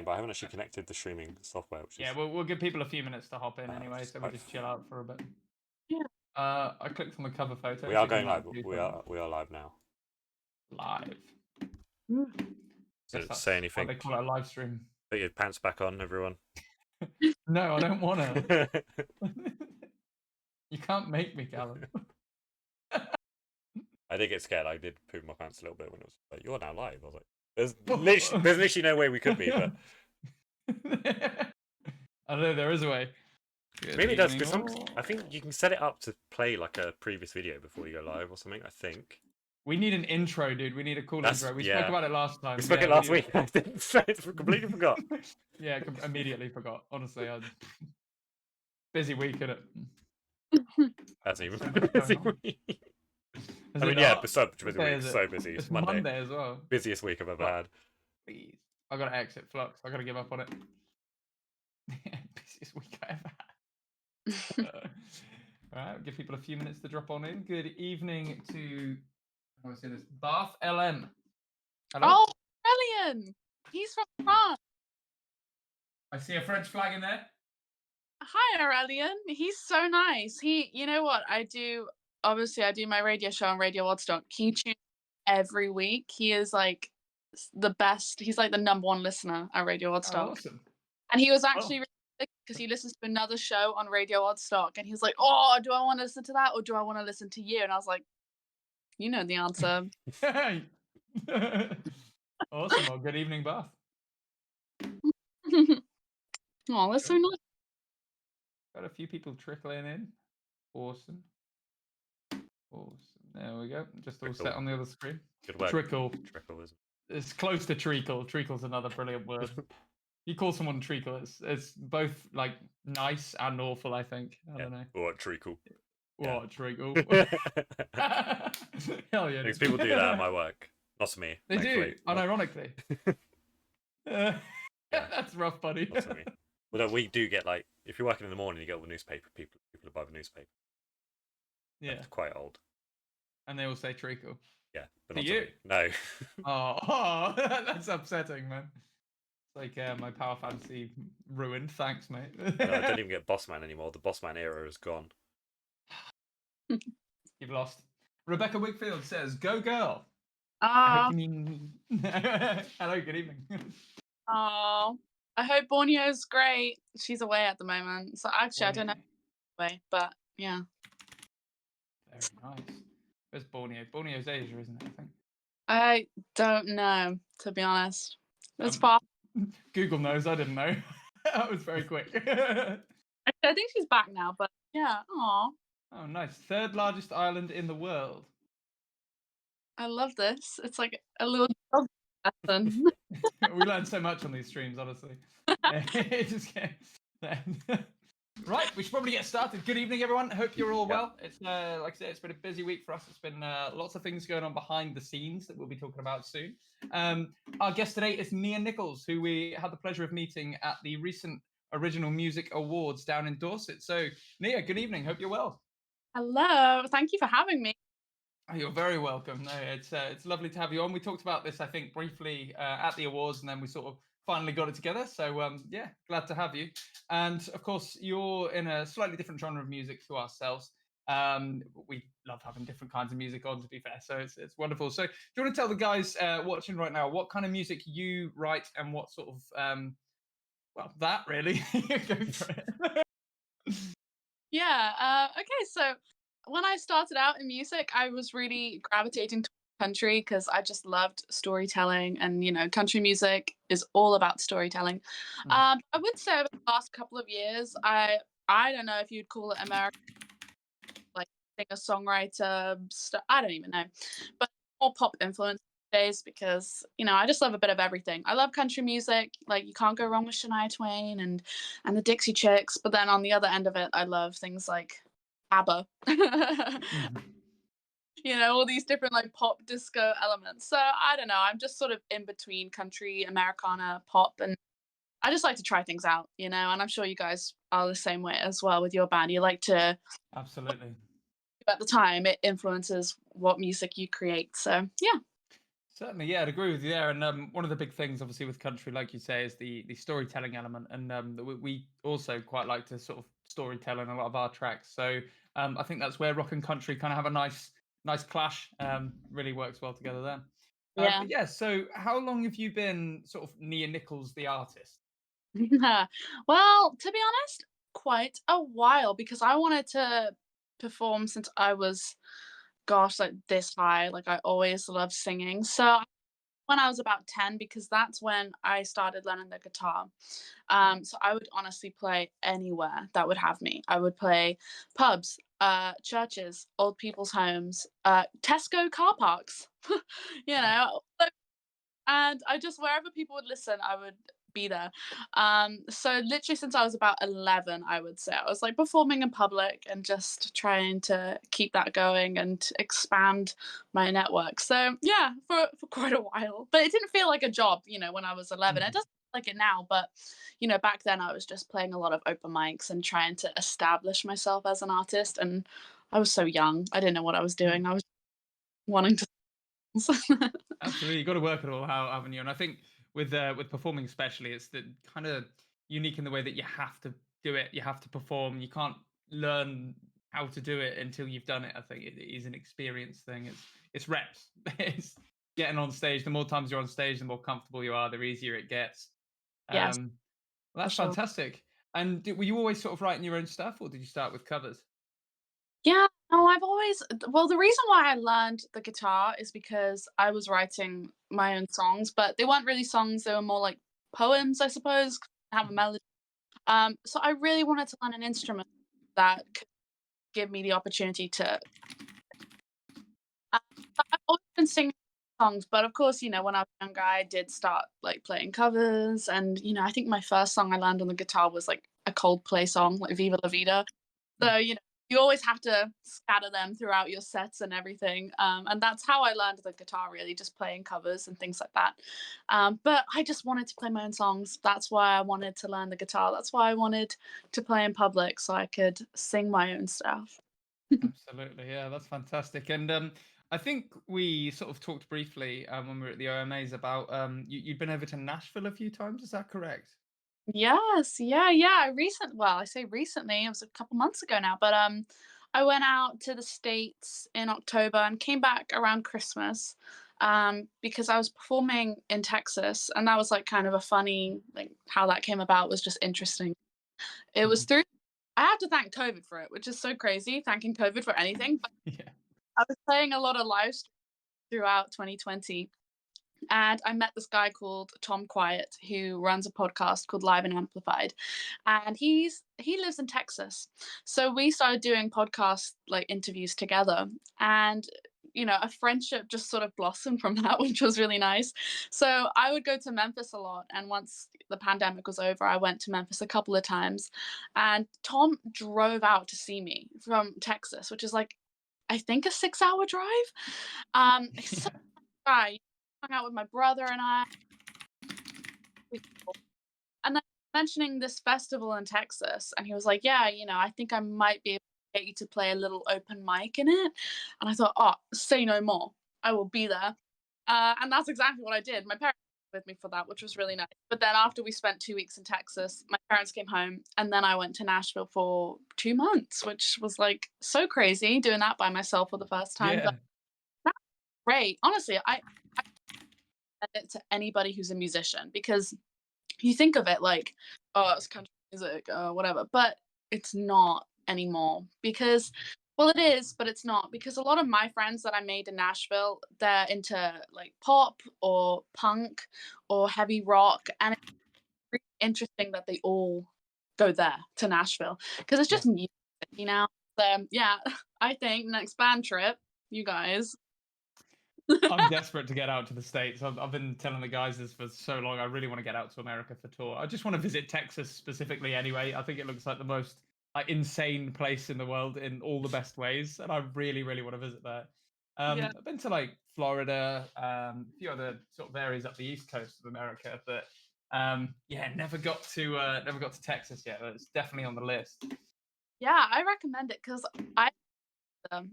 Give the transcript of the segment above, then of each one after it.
but I haven't actually connected the streaming software. Which is... Yeah, we'll give people a few minutes to hop in anyway, so we'll just chill out for a bit. Yeah. I clicked on the cover photo. We are going live. We are live now. Live. So say anything. They call it a live stream. Put your pants back on, everyone. No, I don't want to. You can't make me, Callum. I did get scared. I did poop my pants a little bit when it was like, "You're now live." I was like, "There's literally no way we could be." But I don't know. There is a way. Maybe it does. Because I think you can set it up to play like a previous video before you go live or something. I think. We need an intro, dude. We need a cool intro. We spoke about it last time. We spoke it last week. I completely forgot. Yeah, immediately forgot. Honestly, busy week, innit? That's even busy week. I mean, yeah, so busy week. So busy. It's Monday as well. Busiest week I've ever had. Please, I gotta exit Flux. I gotta give up on it. Busiest week I ever had. All right, give people a few minutes to drop on in. Good evening to. How do I say this? Bath LM. Hello? Oh, brilliant! He's from France. I see a French flag in there. Hi, Aurelian. He's so nice. You know what? I do my radio show on Radio Woodstock. He tunes every week. He is like the best. He's like the #1 listener at Radio Woodstock. Oh, awesome. And he was actually because he listens to another show on Radio Woodstock, and he was like, "Oh, do I want to listen to that, or do I want to listen to you?" And I was like, "You know the answer." Awesome. Well, good evening, Bath. Oh, that's so nice. Got a few people trickling in. Awesome. There we go. Just all set on the other screen. Good work. Trickle. Trickle is. It's close to treacle. Treacle's another brilliant word. You call someone treacle, it's both like nice and awful. I think. I don't know. What treacle? What treacle? Hell yeah! Because people do that at my work. Not to me. They do, unironically. That's rough, buddy. Not to me. Well, we do get like if you're working in the morning, you get all the newspaper people buy the newspaper. Yeah. That's quite old. And they all say treacle. Yeah. But to not you? To me. No. Oh, that's upsetting, man. It's like my power fantasy ruined. Thanks, mate. No, I don't even get Bossman anymore. The Bossman era is gone. You've lost. Rebecca Wickfield says, "Go girl." Hello, good evening. Oh, I hope Borneo's great. She's away at the moment, so actually I don't know away, but yeah. Very nice. Where's Borneo? Borneo's Asia, isn't it? I think. I don't know, to be honest. It's far. Google knows. I didn't know. That was very quick. I think she's back now, but yeah. Aw. Oh, nice. 3rd largest island in the world. I love this. It's like a little lesson. We learn so much on these streams, honestly. Right, we should probably get started. Good evening, everyone. Hope you're all well. It's like I said, it's been a busy week for us. It's been lots of things going on behind the scenes that we'll be talking about soon. Our guest today is Nia Nichols, who we had the pleasure of meeting at the recent Original Music Awards down in Dorset. So, Nia, good evening. Hope you're well. Hello. Thank you for having me. Oh, you're very welcome. No, it's lovely to have you on. We talked about this, I think, briefly at the awards, and then we sort of finally got it together. So, yeah, glad to have you. And, of course, you're in a slightly different genre of music to ourselves. We love having different kinds of music on, to be fair. So it's wonderful. So do you want to tell the guys watching right now what kind of music you write and what sort of, well, that really? Go for it. Yeah. Okay, so when I started out in music, I was really gravitating to country because I just loved storytelling, and country music is all about storytelling. I would say over the past couple of years, I don't know if you'd call it American, like singer-songwriter stuff. I don't even know, but more pop influence days because I just love a bit of everything. I love country music, like you can't go wrong with Shania Twain and the Dixie Chicks, but then on the other end of it, I love things like ABBA. All these different like pop disco elements. So I don't know, I'm just sort of in between country, Americana, pop, and I just like to try things out, and I'm sure you guys are the same way as well with your band. You like to absolutely, at the time it influences what music you create. So yeah. Certainly, yeah, I'd agree with you there. And one of the big things, obviously, with country, like you say, is the storytelling element. And we also quite like to sort of storytell in a lot of our tracks. So I think that's where rock and country kind of have a nice clash. Really works well together there. Yeah. But yeah, so how long have you been sort of Nia Nichols, the artist? Well, to be honest, quite a while because I wanted to perform since I was, gosh, like this high. Like I always loved singing. So when I was about 10, because that's when I started learning the guitar. So I would honestly play anywhere that would have me. I would play pubs, churches, old people's homes, Tesco car parks, you know, and I just wherever people would listen, I would be there. So literally since I was about 11, I would say I was like performing in public and just trying to keep that going and expand my network. So yeah, for quite a while, but it didn't feel like a job, when I was 11. It Mhm. doesn't feel like it now, but back then I was just playing a lot of open mics and trying to establish myself as an artist. And I was so young, I didn't know what I was Mm. doing. I was wanting to. Absolutely, you got to work it all out, haven't you? And I think with performing, especially, it's the kind of unique in the way that you have to do it. You have to perform. You can't learn how to do it until you've done it. I think it is an experience thing. It's reps. It's getting on stage. The more times you're on stage, the more comfortable you are. The easier it gets. Yes, Um, well, for that's sure. fantastic. And were you always sort of writing your own stuff, or did you start with covers? Yeah, no, I've always well, the reason why I learned the guitar is because I was writing my own songs, but they weren't really songs, they were more like poems, I suppose, have a Mhm. melody. So I really wanted to learn an instrument that could give me the opportunity to uh, I've always been singing songs, but of course, when I was younger, I did start like playing covers, and I think my first song I learned on the guitar was like a Coldplay song, like Viva La Vida. Mm. So, you always have to scatter them throughout your sets and everything. And that's how I learned the guitar, really, just playing covers and things like that. But I just wanted to play my own songs. That's why I wanted to learn the guitar. That's why I wanted to play in public so I could sing my own stuff. Absolutely, yeah, that's fantastic. And I think we sort of talked briefly when we were at the OMAs about you'd been over to Nashville a few times. Is that correct? Yes, yeah, yeah. I say recently, it was a couple months ago now, but I went out to the States in October and came back around Christmas because I was performing in Texas, and that was like kind of a funny, like how that came about was just interesting. It was Mhm. through I have to thank COVID for it, which is so crazy, thanking COVID for anything. But Yeah. I was playing a lot of live streams throughout 2020, and I met this guy called Tom Quiet who runs a podcast called Live and Amplified, and he lives in Texas. So we started doing podcast like interviews together, and a friendship just sort of blossomed from that, which was really nice. So I would go to Memphis a lot, and once the pandemic was over, I went to Memphis a couple of times, and Tom drove out to see me from Texas, which is like I think a 6-hour drive. He's such Yeah. a guy. Hung out with my brother and I. And then mentioning this festival in Texas, and he was like, "Yeah, I think I might be able to get you to play a little open mic in it." And I thought, "Oh, say no more. I will be there." And that's exactly what I did. My parents were with me for that, which was really nice. But then after we spent 2 weeks in Texas, my parents came home, and then I went to Nashville for 2 months, which was like so crazy doing that by myself for the first time. But Yeah. that's great. Honestly, I recommend it to anybody who's a musician because you think of it like, oh, it's country music, whatever, but it's not anymore because, well, it is, but it's not because a lot of my friends that I made in Nashville, they're into like pop or punk or heavy rock, and it's really interesting that they all go there to Nashville because it's Yeah. just music, So yeah, I think next band trip, you guys. I'm desperate to get out to the States. I've been telling the guys this for so long. I really want to get out to America for tour. I just want to visit Texas specifically anyway. I think it looks like the most insane place in the world in all the best ways. And I really, really want to visit there. Yeah. I've been to like Florida, a few other sort of areas up the east coast of America, but yeah, never got to Texas yet. But it's definitely on the list. Yeah, I recommend it because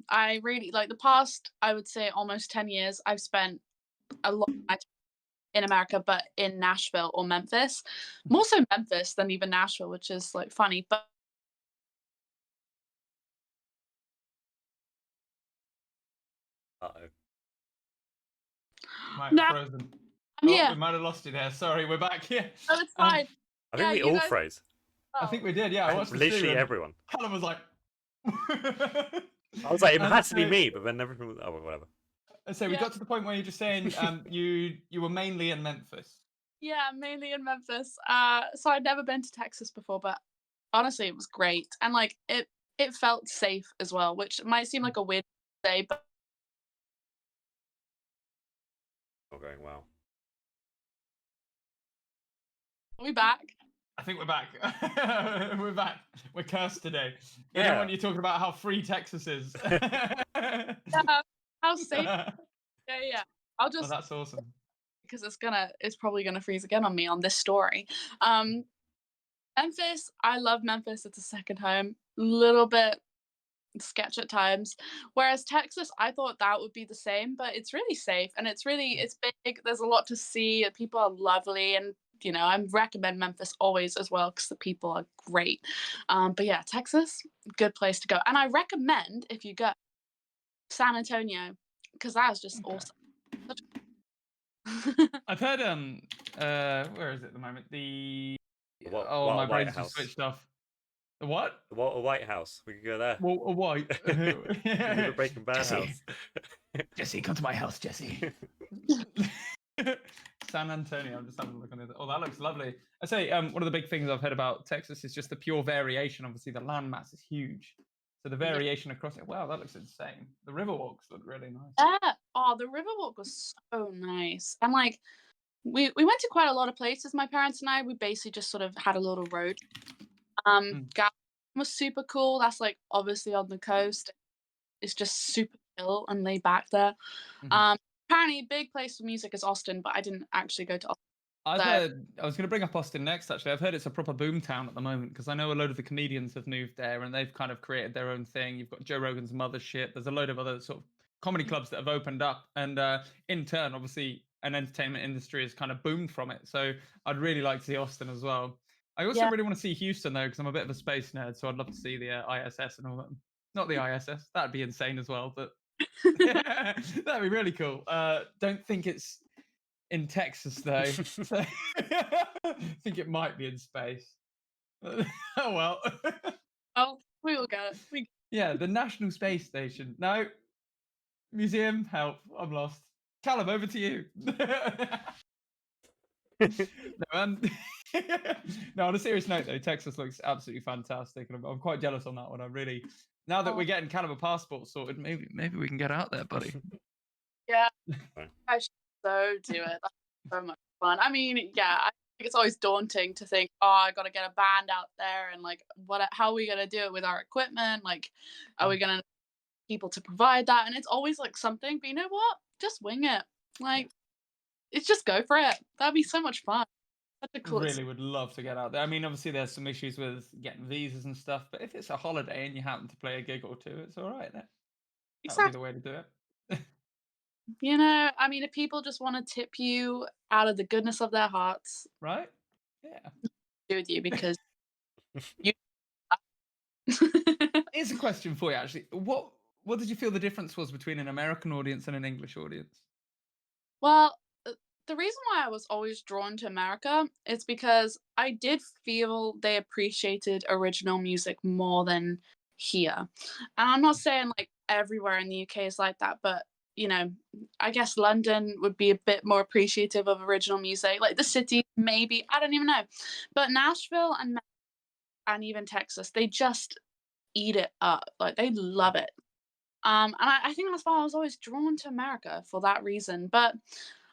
I really like the past, I would say almost 10 years I've spent a lot of my time in America, but in Nashville or Memphis. More so Memphis than even Nashville, which is like funny. But Uh-oh. Might have now frozen. I'm Oh, here. we might have lost you there. Sorry, we're back here. Oh, it's Um, fine. I think Yeah, we you all guys. froze. I think we did. Yeah, I watched the stream Literally and everyone. Callum was like. I was like, it And had to be so- me, but then everything was, oh, well, whatever. So we Yeah. got to the point where you're just saying you were mainly in Memphis. Yeah, mainly in Memphis. So I'd never been to Texas before, but honestly, it was great, and like it felt safe as well, which might seem like a weird thing to say, but Not going well. are we back? I think we're back. We're back. We're cursed today. They Yeah. don't want you talking about how free Texas is. Yeah, how safe? Yeah. I'll Well, just that's awesome. because it's probably gonna freeze again on me on this story. Memphis, I love Memphis. It's a second home. Little bit sketch at times. Whereas Texas, I thought that would be the same, but it's really safe and it's big. There's a lot to see. People are lovely, and I recommend Memphis always as well because the people are great. But yeah, Texas, good place to go, and I recommend if you go San Antonio because that is just Okay. awesome. I've heard where is it at the moment? My White brain's House. just switched off. The what? The White House. We could go there. Well, a white. The Breaking Bad Jesse. house. Jesse, come to my house, Jesse. San Antonio. I'm just having a look on it. Oh, that looks lovely. I say, one of the big things I've heard about Texas is just the pure variation. Obviously, the landmass is huge, so the variation across it. Wow, that looks insane. The riverwalks look really nice. Yeah. Oh, the Riverwalk was so nice. And like we went to quite a lot of places, my parents and I. We basically just sort of had a little road. Galveston was super cool. That's like obviously on the coast. It's just super chill and laid back there. Apparently a big place for music is Austin, but I didn't actually go to Austin. I've heard. I was going to bring up Austin next. Actually, I've heard it's a proper boom town at the moment because I know a load of the comedians have moved there and they've kind of created their own thing. You've got Joe Rogan's Mothership. There's a load of other sort of comedy clubs that have opened up, and in turn, obviously, an entertainment industry has kind of boomed from it. So I'd really like to see Austin as well. I also really want to see Houston though because I'm a bit of a space nerd, so I'd love to see the ISS and all that. Not the ISS. That'd be insane as well, but that'd be really cool. Don't think it's in Texas though. So I think it might be in space. Oh well. Oh, we will get it. Yeah, the National Space Station. No. Museum, help. I'm lost. Callum, over to you. No, on a serious note though, Texas looks absolutely fantastic, and I'm quite jealous on that one. I really, now that we're getting kind of a passport sorted, maybe we can get out there, buddy. Yeah, I should so do it. That's so much fun. I mean, yeah, I think it's always daunting to think, oh, I got to get a band out there, and like, how are we gonna do it with our equipment? Like, are we gonna people to provide that? And it's always like something. But you know what? Just wing it. Like, it's just go for it. That'd be so much fun. Such a cool. Really would love to get out there. I mean, obviously there's some issues with getting visas and stuff, but if it's a holiday and you happen to play a gig or two, it's all right. That would be the way to do it. You know, I mean, if people just want to tip you out of the goodness of their hearts, right? Yeah. do with you because you. Here's a question for you, actually. What did you feel the difference was between an American audience and an English audience? Well, the reason why I was always drawn to America is because I did feel they appreciated original music more than here. And I'm not saying like everywhere in the UK is like that, but I guess London would be a bit more appreciative of original music. Like the city, maybe, I don't even know. But Nashville and even Texas, they just eat it up. Like they love it. And I think that's why I was always drawn to America for that reason. But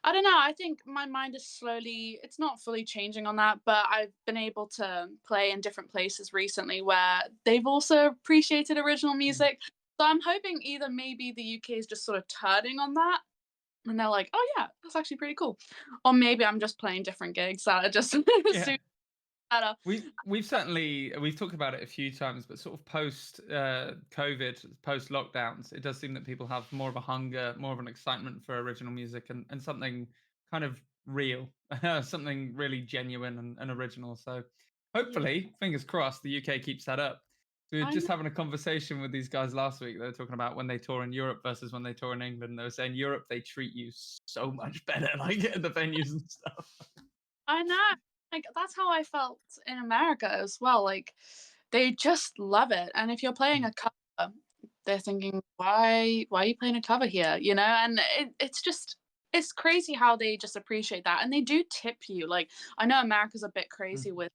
I don't know. I think my mind is slowly, it's not fully changing on that, but I've been able to play in different places recently where they've also appreciated original music. So I'm hoping either maybe the UK is just sort of turning on that and they're like, oh yeah, that's actually pretty cool. Or maybe I'm just playing different gigs that are just suit. better. We've talked about it a few times, but sort of post COVID, post lockdowns, it does seem that people have more of a hunger, more of an excitement for original music and something kind of real, something really genuine and original. So hopefully, fingers crossed, the UK keeps that up. So we were I just know. having a conversation with these guys last week. They were talking about when they tour in Europe versus when they tour in England. They were saying Europe, they treat you so much better, like at the venues and stuff. I know. Like that's how I felt in America as well. Like they just love it. And if you're playing a cover, they're thinking, why are you playing a cover here? You know, and it's crazy how they just appreciate that. And they do tip you. Like I know America's a bit crazy with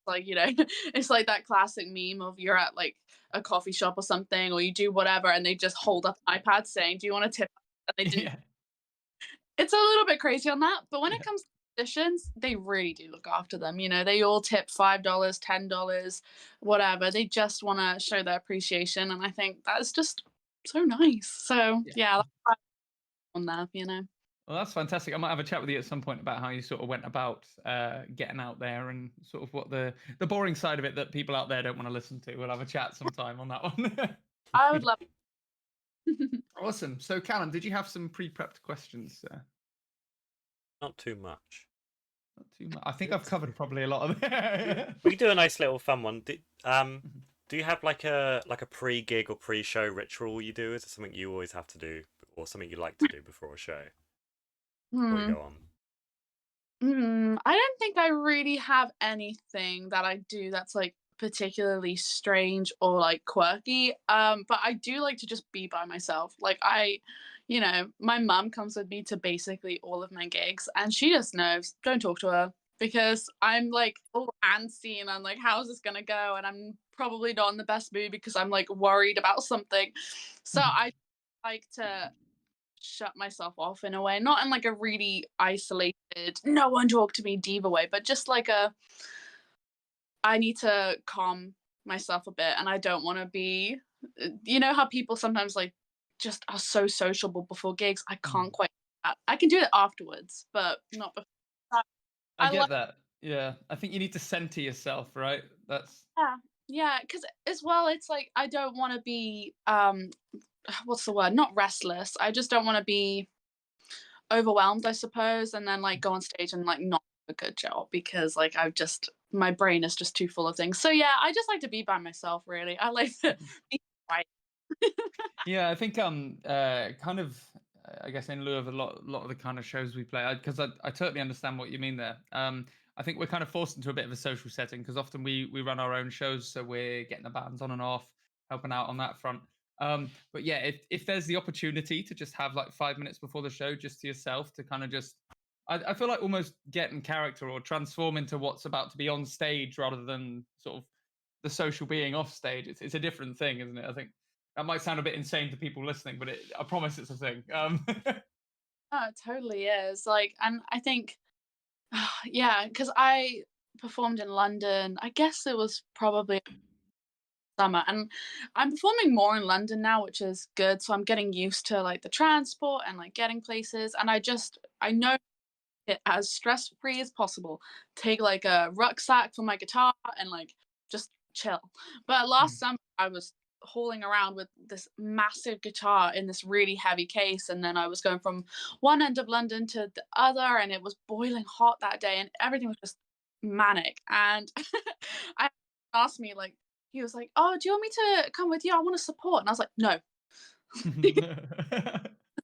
like, you know, it's like that classic meme of you're at like a coffee shop or something, or you do whatever, and they just hold up an iPad saying, do you want to tip? And they didn't. Yeah, It's a little bit crazy on that, but when it yeah. comes to musicians, they really do look after them. You know, they all tip $5, $10, whatever. They just want to show their appreciation, and I think that's just so nice. So Yeah. yeah, that's why I'm on there. You know. Well, that's fantastic. I might have a chat with you at some point about how you sort of went about getting out there and sort of what the boring side of it that people out there don't want to listen to. We'll have a chat sometime on that one. I would love. Awesome. So, Callum, did you have some pre-prepped questions? Not too much. Not too much. I think I've covered probably a lot of Yeah. it. We could do a nice little fun one. Do you have like a pre-gig or pre-show ritual you do? Is it something you always have to do, or something you like to do before a show before you Hmm. go on? I don't think I really have anything that I do that's like particularly strange or like quirky. But I do like to just be by myself. Like you know, my mum comes with me to basically all of my gigs, and she just knows, don't talk to her because I'm like all antsy and I'm like, how's this gonna go? And I'm probably not in the best mood because I'm like worried about something. So I like to shut myself off in a way, not in like a really isolated, no one talk to me diva way, but just like I need to calm myself a bit and I don't want to be, you know, how people sometimes like just are so sociable before gigs. I can't quite do that. I can do it afterwards, but not before that. I I like, get that. Yeah, I think you need to center yourself, right? That's yeah, yeah, because as well, it's like I don't want to be, what's the word? Not restless. I just don't want to be overwhelmed, I suppose, and then like go on stage and like not do a good job because like I've just my brain is just too full of things. So yeah, I just like to be by myself. Really, I like to be quiet. yeah. I think kind of I guess in lieu of a lot of the kind of shows we play, because I totally understand what you mean there. I think we're kind of forced into a bit of a social setting because often we run our own shows, so we're getting the bands on and off, helping out on that front. But yeah, if there's the opportunity to just have like 5 minutes before the show just to yourself to kind of just, I feel like almost get in character or transform into what's about to be on stage rather than sort of the social being off stage. It's a different thing, isn't it? I think that might sound a bit insane to people listening, but I promise it's a thing. Oh, it totally is. Like, and I think, yeah, because I performed in London. I guess it was probably summer, and I'm performing more in London now, which is good. So I'm getting used to like the transport and like getting places, and I know it as stress free as possible. Take like a rucksack for my guitar and like just chill. But last summer I was hauling around with this massive guitar in this really heavy case, and then I was going from one end of London to the other, and it was boiling hot that day, and everything was just manic. And I asked me like he was like, "Oh, do you want me to come with you? I want to support." And I was like, "No."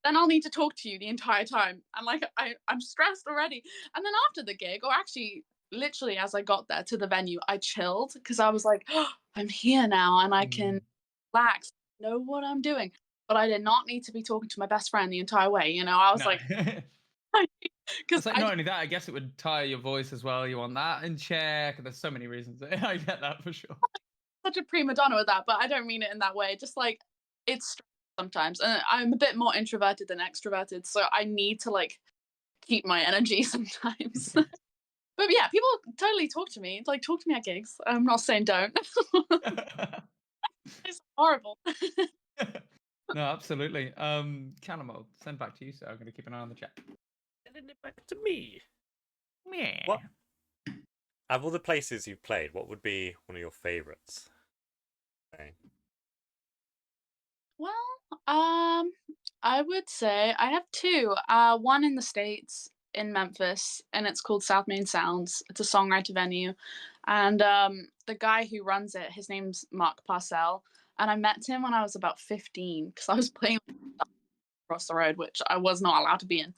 Then I'll need to talk to you the entire time. And like I'm stressed already. And then after the gig, or actually literally as I got there to the venue, I chilled because I was like, oh, I'm here now and I can relax, know what I'm doing. But I did not need to be talking to my best friend the entire way. You know, I was No. like, because It's like not only that, I guess it would tire your voice as well. You want that in check. There's so many reasons. I get that for sure. such a prima donna with that, but I don't mean it in that way. Just like it's stressful sometimes. And I'm a bit more introverted than extroverted. So I need to like keep my energy sometimes. But yeah, people totally talk to me. Like, talk to me at gigs. I'm not saying don't. It's horrible. No, absolutely. Callum, I'll send back to you, so I'm going to keep an eye on the chat. Sending it back to me. Yeah. What Out of all the places you've played, what would be one of your favorites? Okay. Well, I would say I have two. One in the States in Memphis, and it's called South Main Sounds. It's a songwriter venue, and the guy who runs it, his name's Mark Parcell, and I met him when I was about 15 because I was playing across the road, which I was not allowed to be in,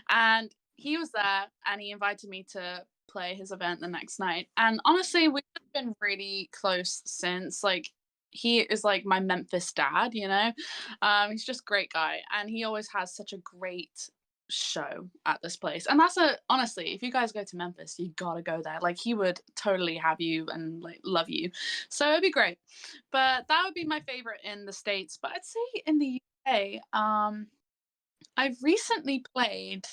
and he was there, and he invited me to play his event the next night. And honestly, we've been really close since. Like, he is like my Memphis dad, you know. He's just a great guy, and he always has such a great show at this place. And that's a honestly, if you guys go to Memphis, you gotta go there. Like, he would totally have you and like love you. So it'd be great. But that would be my favorite in the States. But I'd say in the UK, I've recently played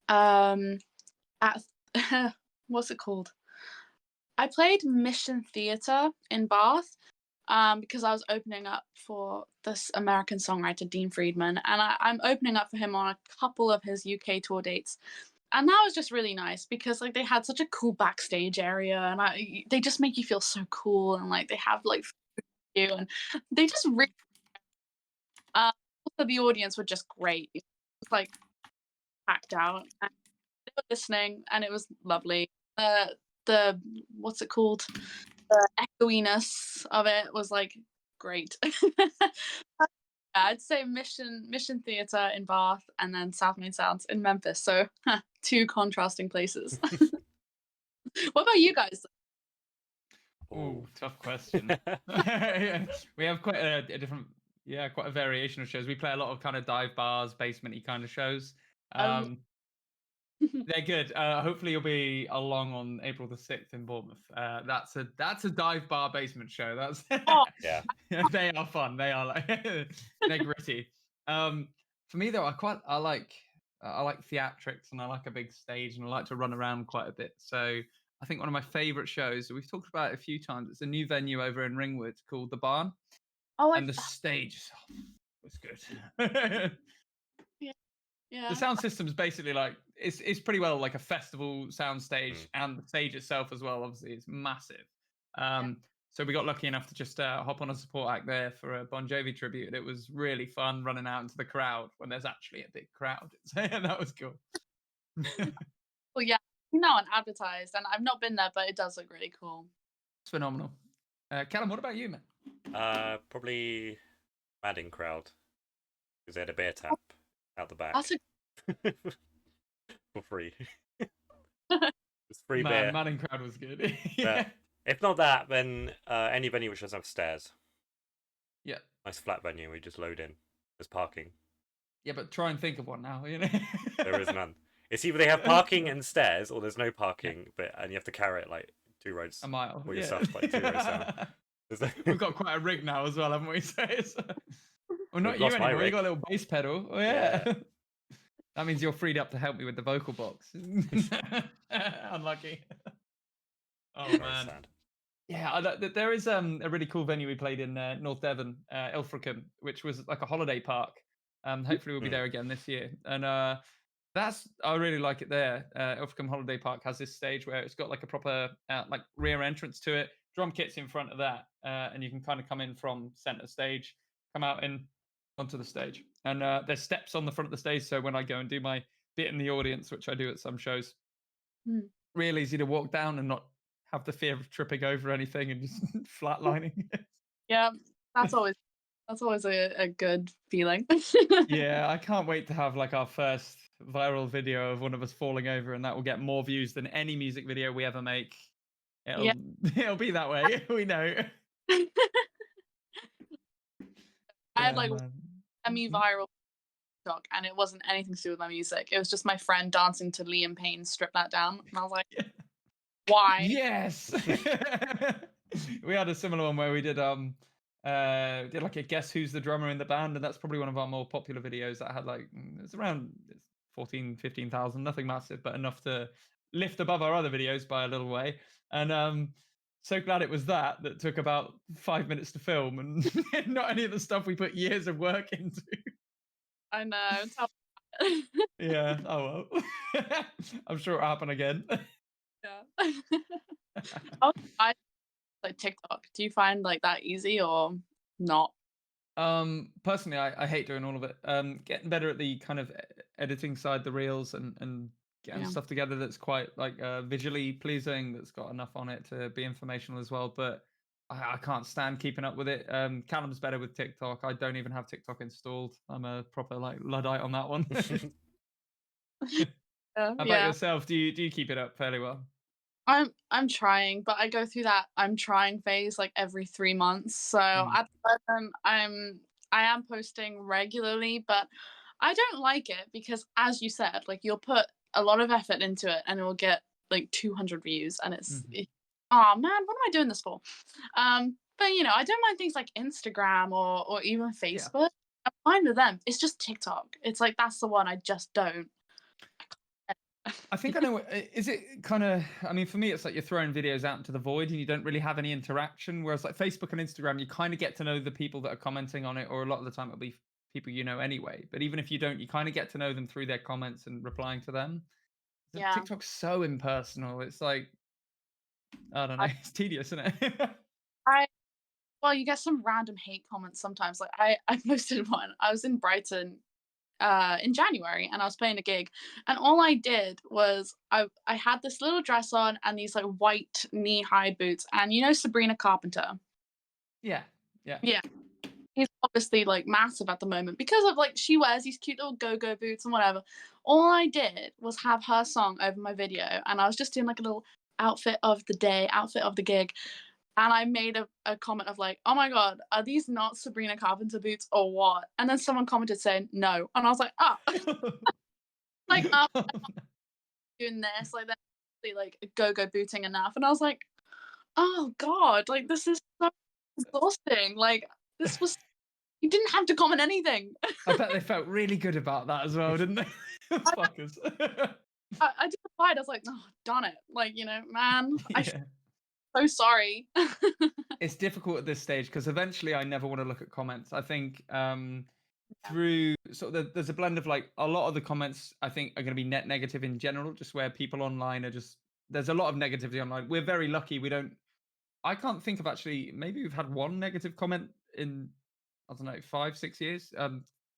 at what's it called? I played Mission Theatre in Bath because I was opening up for this American songwriter, Dean Friedman, and I'm opening up for him on a couple of his UK tour dates. And that was just really nice because like they had such a cool backstage area, and they just make you feel so cool, and like they have like you, and they just really also the audience were just great. It was like packed out, and they were listening, and it was lovely. The what's it called? The echoiness of it was like great. I'd say Mission Theatre in Bath, and then South Main Sounds in Memphis. So two contrasting places. What about you guys? Oh, tough question. Yeah, we have quite a different, quite a variation of shows. We play a lot of kind of dive bars, basement-y kind of shows. Oh, They're good. Hopefully you'll be along on April the 6th in Bournemouth. That's a dive bar basement show. That's oh, Yeah. they are fun. They are like they're gritty. For me though, I like theatrics, and I like a big stage, and I like to run around quite a bit. So I think one of my favorite shows, we've talked about it a few times, it's a new venue over in Ringwood called The Barn, oh, and the stage was good. yeah, The yeah. sound system's basically like it's pretty well like a festival sound stage, Mm. and the stage itself as well. Obviously, it's massive. Yeah. So we got lucky enough to just hop on a support act there for a Bon Jovi tribute, and it was really fun running out into the crowd when there's actually a big crowd. That was cool. Well, yeah, no, and advertised, and I've not been there, but it does look really cool. It's phenomenal. Callum, what about you, man? Probably Madding crowd because they had a beer tap out the back That's a for free. It's free beer. Manning crowd was good. But if not that, then any venue which doesn't have stairs. Yeah. Nice flat venue where you just load in. There's parking. Yeah, but try and think of one now. You know. There is none. It's either they have parking and stairs, or there's no parking, and you have to carry it like 2 roads. A mile. Or yourself like 2 roads down. We've got quite a rig now as well, haven't we? So well, not We've you lost my anymore. You rig. got a little bass pedal. Oh yeah. That means you're freed up to help me with the vocal box. Unlucky. Oh Very man. sad. Yeah, there is a really cool venue we played in North Devon, Ilfracombe, which was like a holiday park. Hopefully we'll be there again this year. And I really like it there. Ilfracombe Holiday Park has this stage where it's got like a proper like rear entrance to it. Drum kit's in front of that, and you can kind of come in from center stage, come out in onto the stage. And there's steps on the front of the stage, so when I go and do my bit in the audience, which I do at some shows, real easy to walk down and not have the fear of tripping over anything and just flatlining. Yeah, that's always a good feeling. Yeah, I can't wait to have like our first viral video of one of us falling over, and that will get more views than any music video we ever make. It'll be that way. We know. I had like semi-viral TikTok, and it wasn't anything to do with my music. It was just my friend dancing to Liam Payne's "Strip That Down," and I was like, "Why?" Yes. We had a similar one where we did like a guess who's the drummer in the band, and that's probably one of our more popular videos that had like it's around 15,000, nothing massive, but enough to lift above our other videos by a little way. And so glad it was that took about 5 minutes to film, and not any of the stuff we put years of work into. I know. Yeah. Oh well. I'm sure it'll happen again. Yeah. How do you find, like TikTok? Do you find like that easy or not? Personally, I hate doing all of it. Getting better at the kind of editing side, the reels, and getting Yeah. stuff together that's quite like visually pleasing, that's got enough on it to be informational as well. But I can't stand keeping up with it. Callum's better with TikTok. I don't even have TikTok installed. I'm a proper like luddite on that one. Yeah, How about yeah. yourself? Do you keep it up fairly well? I'm trying, but I go through that I'm trying phase like every 3 months. So Mm, at the present, I am posting regularly, but I don't like it because, as you said, like you'll put a lot of effort into it and it will get like 200 views, and mhm. oh man, what am I doing this for? But I don't mind things like Instagram or even Yeah. Facebook. I'm fine with them. It's just TikTok. It's like that's the one I just don't. I think I know. Is it kind of? I mean, for me, it's like you're throwing videos out into the void, and you don't really have any interaction. Whereas like Facebook and Instagram, you kind of get to know the people that are commenting on it, or a lot of the time it'll be people you know anyway. But even if you don't, you kind of get to know them through their comments and replying to them. The Yeah. TikTok's so impersonal. It's like I don't know. I, It's tedious, isn't it? I Well, you get some random hate comments sometimes. Like I posted one. I was in Brighton in January and I was playing a gig, and all I did was I had this little dress on and these like white knee-high boots, and Sabrina Carpenter. Yeah, yeah. Yeah. He's obviously like massive at the moment because of like she wears these cute little go-go boots and whatever. All I did was have her song over my video, and I was just doing like a little outfit of the day, outfit of the gig. And I made a comment of like, "Oh my god, are these not Sabrina Carpenter boots or what?" And then someone commented saying no, and I was like, "Ah, like I'm doing this, like they're like go booting enough." And I was like, "Oh god, like this is so exhausting. Like this was you didn't have to comment anything." I bet they felt really good about that as well, didn't they? I, Fuckers. I just replied, I was like, "Oh darn it, like man, I'm Yeah. so sorry." It's difficult at this stage because eventually I never want to look at comments. I think Yeah. through there's a blend of like a lot of the comments I think are going to be net negative in general, just where people online are just there's a lot of negativity online. We're very lucky we don't. I can't think of actually. Maybe we've had one negative comment in I don't know 5 6 years.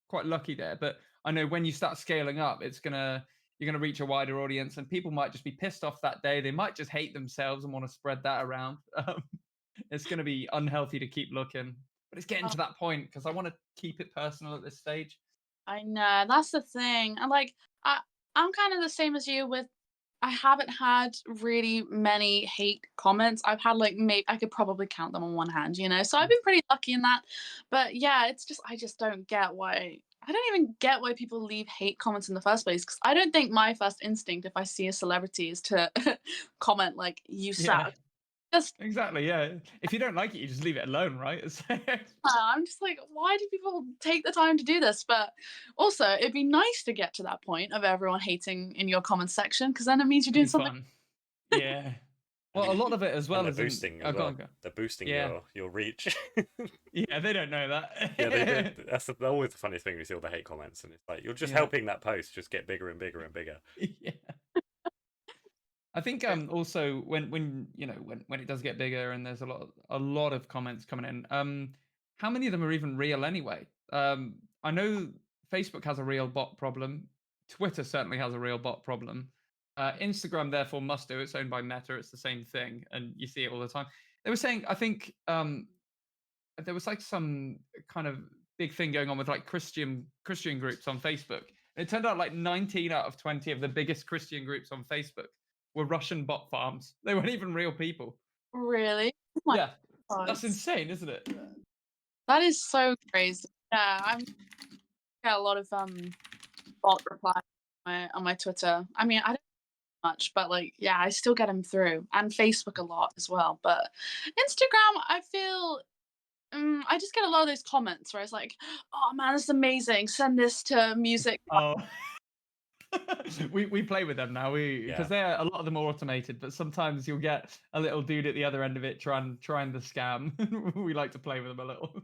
Quite lucky there, but I know when you start scaling up, you're gonna reach a wider audience, and people might just be pissed off that day. They might just hate themselves and want to spread that around. It's going to be unhealthy to keep looking, but it's getting Oh, to that point because I want to keep it personal at this stage. I know, that's the thing. And like I I'm kind of the same as you with I haven't had really many hate comments. I've had like maybe I could probably count them on one hand. So I've Mm. been pretty lucky in that. But yeah, it's just I just don't get why I don't even get why people leave hate comments in the first place, because I don't think my first instinct if I see a celebrity is to comment like you Yeah, suck. Just exactly. Yeah, if you don't like it, you just leave it alone, right? I'm just like, why do people take the time to do this? But also, it'd be nice to get to that point of everyone hating in your comments section, because then it means you're It'd doing be something. fun. Yeah. and Well, a lot of it as and well they're isn't. boosting Oh, as go well. on, go. They're boosting Yeah, your reach. yeah. They don't know Yeah, they do. that. That's always the funny thing. We see all the hate comments, and it's like you're just Yeah, helping that post just get bigger and bigger and bigger. yeah. I think also when when it does get bigger and there's a lot of comments coming in, how many of them are even real anyway? I know Facebook has a real bot problem. Twitter certainly has a real bot problem. Instagram therefore must do. It's owned by Meta. It's the same thing, and you see it all the time. They were saying I think there was like some kind of big thing going on with like Christian groups on Facebook. And it turned out like 19 out of 20 of the biggest Christian groups on Facebook were Russian bot farms. They weren't even real people. Really? Oh my Yeah, god. that's insane, isn't it? That is so crazy. Yeah, get a lot of bot replies on my Twitter. I mean, I don't much, but like, yeah, I still get them through, and Facebook a lot as well. But Instagram, I feel I just get a lot of those comments where it's like, "Oh man, this is amazing. Send this to music." Oh, we play with them now. We Yeah, because they're a lot of them are automated, but sometimes you'll get a little dude at the other end of it trying the scam. We like to play with them a little.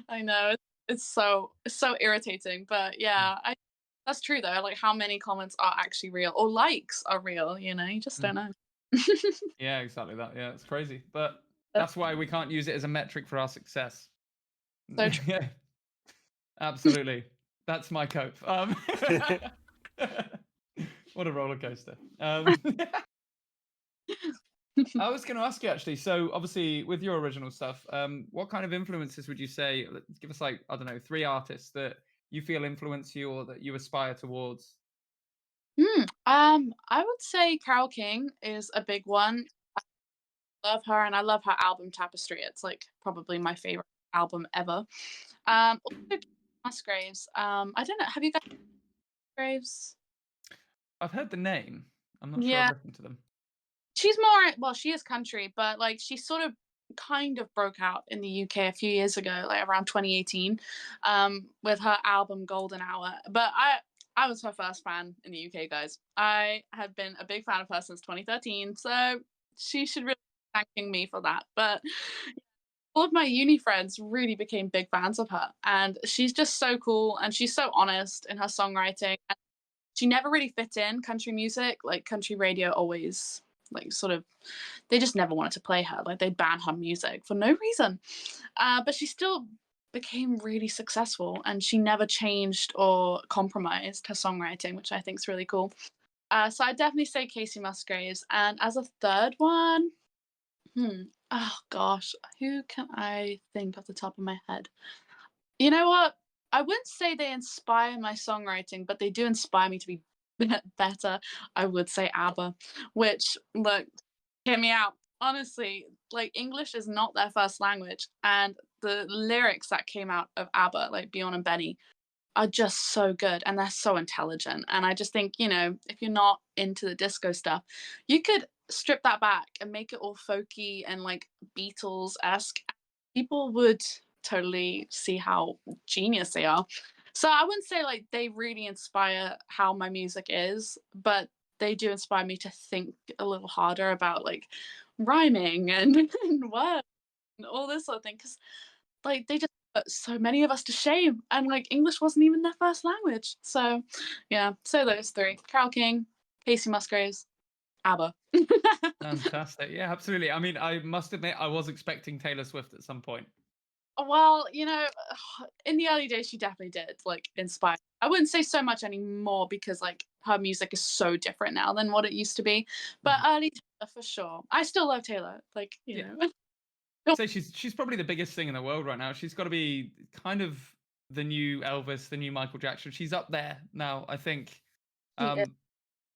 I know it's so irritating, but yeah, I that's true though. Like how many comments are actually real or likes are real. You just Mm. don't know. Yeah, exactly that. Yeah, it's crazy. But That's that's why we can't use it as a metric for our success. so true. Yeah, absolutely. That's my cope. What a roller coaster. I was going to ask you actually. So obviously, with your original stuff, what kind of influences would you say? Give us like I don't know, 3 artists that you feel influence you or that you aspire towards. I would say Carole King is a big one. Love her, and I love her album Tapestry. It's like probably my favorite album ever. Also Kate Musgraves. I don't know. Have you guys Graves? I've heard the name. I'm not sure I've Yeah, listened to them. she's more well, she is country, but like she sort of kind of broke out in the UK a few years ago, like around 2018, with her album Golden Hour. But I was her first fan in the UK, guys. I had been a big fan of her since 2013, so she should really be thanking me for that. But all of my uni friends really became big fans of her, and she's just so cool, and she's so honest in her songwriting. She never really fit in country music. Like country radio always like sort of they just never wanted to play her. Like they'd ban her music for no reason. But she still became really successful, and she never changed or compromised her songwriting, which I think is really cool. So I definitely say Casey Musgraves. And as a third one, oh gosh, who can I think off the top of my head? You know what? I wouldn't say they inspire my songwriting, but they do inspire me to be better. I would say ABBA, which, look, hear me out. Honestly, like English is not their first language, and the lyrics that came out of ABBA, like Bjorn and Benny, are just so good and they're so intelligent. And I just think, if you're not into the disco stuff, you could strip that back and make it all folky and like Beatles esque. People would totally see how genius they are. So I wouldn't say like they really inspire how my music is, but they do inspire me to think a little harder about like rhyming and, and words and all this sort of thing. Because like they just put so many of us to shame, and like English wasn't even their first language. So yeah, so those three: Carole King, Casey Musgraves, ABBA. Fantastic. Yeah, absolutely. I mean, I must admit, I was expecting Taylor Swift at some point. Well, in the early days, she definitely did like inspire. I wouldn't say so much anymore because like her music is so different now than what it used to be. But Mhm. early Taylor for sure. I still love Taylor. Like Yeah. know. Say she's probably the biggest thing in the world right now. She's got to be kind of the new Elvis, the new Michael Jackson. She's up there now, I think. She is. Um,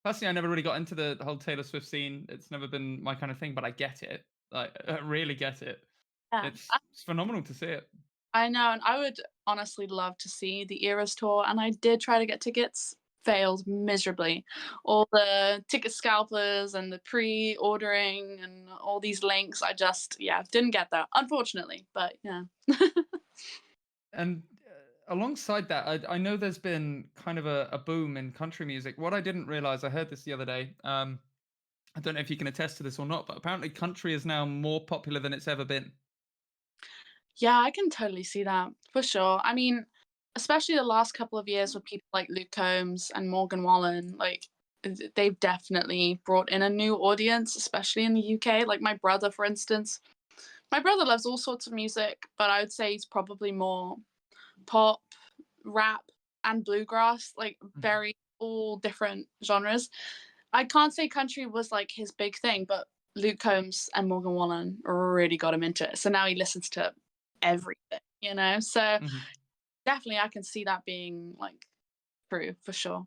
Personally, I never really got into the whole Taylor Swift scene. It's never been my kind of thing, but I get it. Like, I really get it. Yeah. It's phenomenal to see it. I know, and I would honestly love to see the Eras tour, and I did try to get tickets, failed miserably. All the ticket scalpers and the pre-ordering and all these links, I just didn't get that, unfortunately. But yeah. And alongside that, I know there's been kind of a boom in country music. What I didn't realize, I heard this the other day. I don't know if you can attest to this or not, but apparently country is now more popular than it's ever been. Yeah, I can totally see that for sure. I mean, especially the last couple of years with people like Luke Combs and Morgan Wallen, like they've definitely brought in a new audience, especially in the UK. Like my brother, for instance, my brother loves all sorts of music, but I would say he's probably more pop, rap, and bluegrass, like Mhm. very all different genres. I can't say country was like his big thing, but Luke Combs and Morgan Wallen really got him into it. So now he listens to everything. So Mhm. definitely I can see that being like true for sure.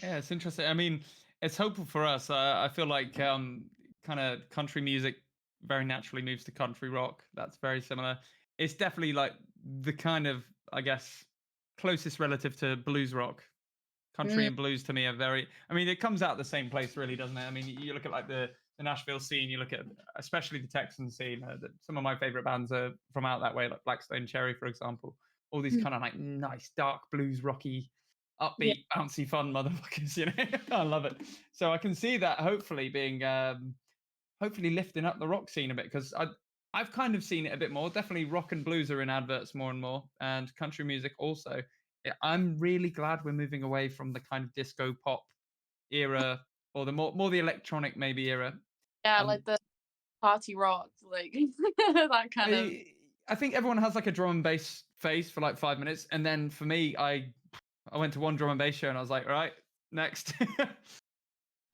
Yeah, it's interesting. I mean, it's hopeful for us. I feel like kind of country music very naturally moves to country rock. That's very similar. It's definitely like the kind of, I guess, closest relative to blues rock. Country Mm, and blues to me are very. I mean, it comes out the same place, really, doesn't it? I mean, you look at like the Nashville scene. You look at especially the Texan scene. Some of my favorite bands are from out that way, like Blackstone Cherry, for example. All these mm, kind of like nice dark blues, rocky, yeah. upbeat, bouncy, fun motherfuckers. You know, I love it. So I can see that hopefully being hopefully lifting up the rock scene a bit because I've kind of seen it a bit more. Definitely rock and blues are in adverts more and more, and country music also. I'm really glad we're moving away from the kind of disco pop era or the more the electronic maybe era. Yeah, Um, like the party rock, like that kind of. I think everyone has like a drum and bass phase for like 5 minutes, and then for me, I went to one drum and bass show and I was like, all right, next.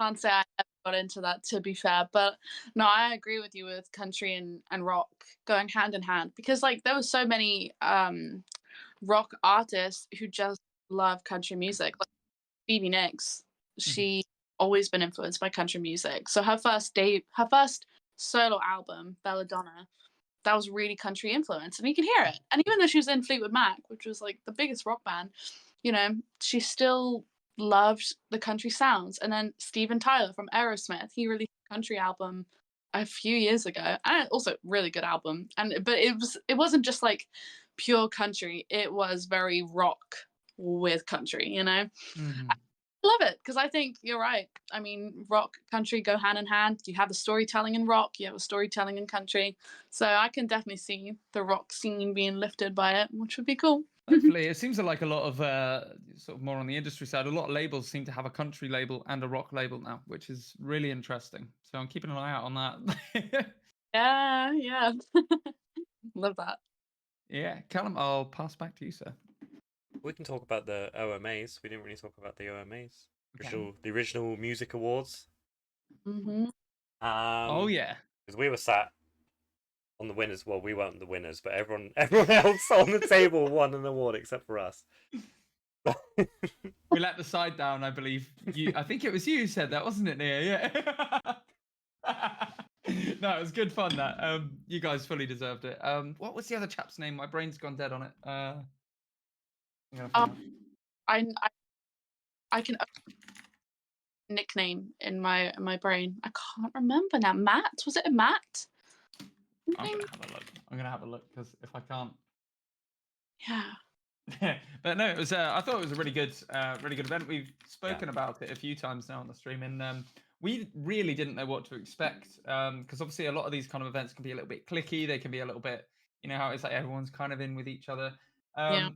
Can't say I ever got into that, to be fair, but no, I agree with you with country and rock going hand in hand, because like there were so many rock artists who just love country music. Like Phoebe Nicks, Mhm. she always been influenced by country music. So her first solo album, Belladonna, that was really country influenced, and you can hear it. And even though she was in Fleetwood Mac, which was like the biggest rock band, she still loved the country sounds. And then Steven Tyler from Aerosmith, he released a country album a few years ago, and also really good album. But it wasn't just like pure country; it was very rock with country. Mhm. Love it, because I think you're right. I mean, rock, country go hand in hand. You have the storytelling in rock, you have a storytelling in country. So I can definitely see the rock scene being lifted by it, which would be cool. Hopefully, it seems like a lot of sort of more on the industry side. A lot of labels seem to have a country label and a rock label now, which is really interesting. So I'm keeping an eye out on that. Yeah. Love that. Yeah, Callum, I'll pass back to you, sir. We can talk about the OMAs. We didn't really talk about the OMAs. Okay. The original music awards. Hmm. Oh yeah. Because we were sat on the winners. Well, we weren't the winners, but everyone else on the table won an award except for us. We let the side down, I believe. I think it was you who said that, wasn't it, Nia? Yeah. No, it was good fun. That you guys fully deserved it. What was the other chap's name? My brain's gone dead on it. I'm gonna find out. I, I I can nickname in my brain. I can't remember now. Matt, was it a Matt? I'm gonna have a look. I'm gonna have a look because if I can't. Yeah. But no, it was. I thought it was a really good event. We've spoken about it a few times now on the stream, and we really didn't know what to expect because obviously a lot of these kind of events can be a little bit clicky. They can be a little bit, how it's like everyone's kind of in with each other. Yeah.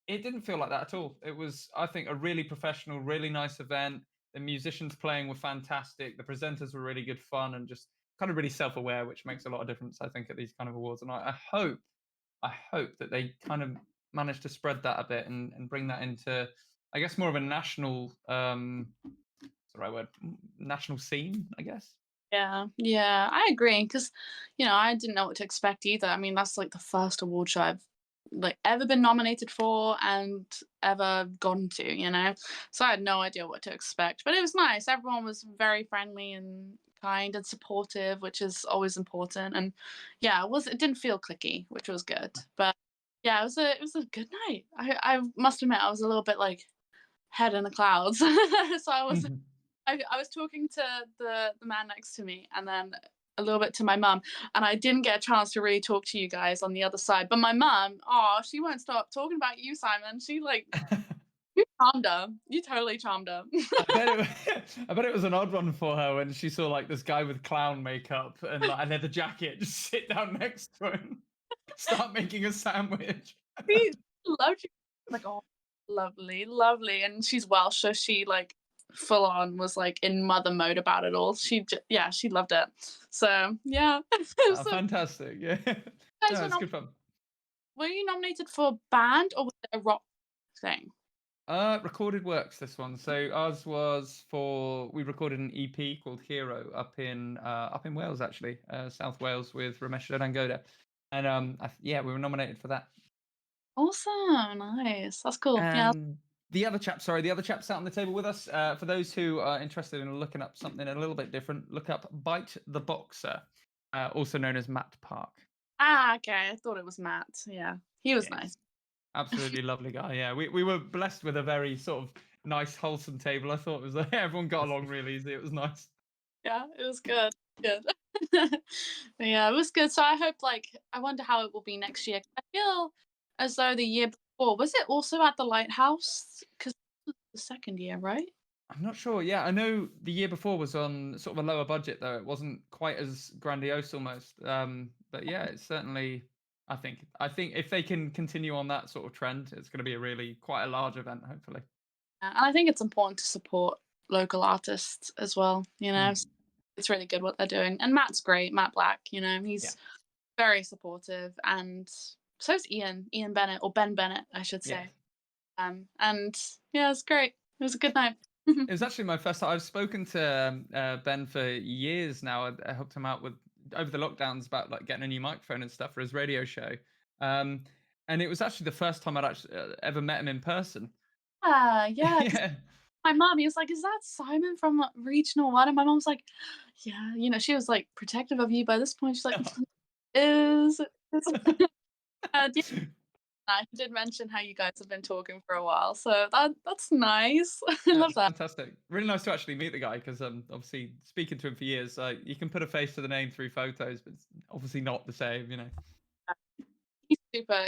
It didn't feel like that at all. It was, I think, a really professional, really nice event. The musicians playing were fantastic. The presenters were really good fun and just kind of really self-aware, which makes a lot of difference, I think, at these kind of awards. And I hope that they kind of manage to spread that a bit and bring that into, I guess, more of a national, what's the right word? National scene, I guess. Yeah, I agree, because I didn't know what to expect either. I mean, that's like the first award show I've like ever been nominated for and ever gone to. So I had no idea what to expect, but it was nice. Everyone was very friendly and kind and supportive, which is always important. And yeah, it didn't feel clicky, which was good. But yeah, it was a good night. I must admit, I was a little bit like head in the clouds. So I was talking to the man next to me, and then a little bit to my mum, and I didn't get a chance to really talk to you guys on the other side. But my mum, oh, she won't stop talking about you, Simon. She like you charmed her. You totally charmed her. I bet it was an odd one for her when she saw like this guy with clown makeup and like a leather jacket just sit down next to him, start making a sandwich. She loved you. Like, oh, lovely, lovely. And she's Welsh, so she like full on was like in mother mode about it all. She loved it. So yeah. Oh, fantastic! Yeah, Guys no, it's good fun. were you nominated for band or was it a rock thing? Recorded works, this one. So ours was we recorded an EP called Hero up in Wales, actually, South Wales, with Ramesh Dangoda, and we were nominated for that. Awesome, nice. That's cool. Yeah. And the other chap sat on the table with us. For those who are interested in looking up something a little bit different, look up Bite the Boxer, also known as Matt Park. Okay. I thought it was Matt. Yeah, he was nice. Absolutely lovely guy. Yeah, we were blessed with a very sort of nice, wholesome table. I thought it was everyone got along really easy. It was nice. Yeah, it was good. Good. Yeah, it was good. So I wonder how it will be next year. I feel as though the year before, was it also at the Lighthouse? Because the second year, right? I'm not sure. Yeah, I know the year before was on sort of a lower budget though. It wasn't quite as grandiose almost. But yeah, it's certainly. I think if they can continue on that sort of trend, it's going to be quite a large event, hopefully. And I think it's important to support local artists as well. It's really good what they're doing. And Matt's great, Matt Black. Yeah. He's very supportive, and so's Ian Bennett, or Ben Bennett, I should Yeah. say. And yeah, it's great. It was a good night. It was actually my first time. I've spoken to Ben for years now. I helped him out with over the lockdowns about like getting a new microphone and stuff for his radio show. And it was actually the first time I'd actually ever met him in person. Yeah. Yeah. My mom, he was like, "Is that Simon from Regional One?" And my mom's like, "Yeah." She was like protective of you by this point. She's like, "Is." And yeah, I did mention how you guys have been talking for a while, so that's nice. I Yeah, love that. fantastic. Really nice to actually meet the guy because obviously speaking to him for years, you can put a face to the name through photos, but it's obviously not the same,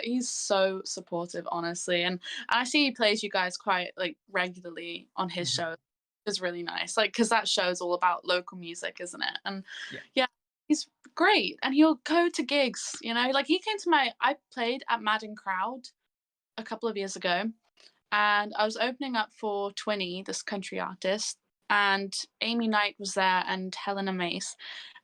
He's so supportive, honestly, and I see he plays you guys quite like regularly on his show. It's really nice, like, because that show is all about local music, isn't it? And yeah, he's great, and he'll go to gigs. Like he came to I played at Madden Crowd a couple of years ago, and I was opening up for Twinny, this country artist, and Amy Knight was there and Helena Mace.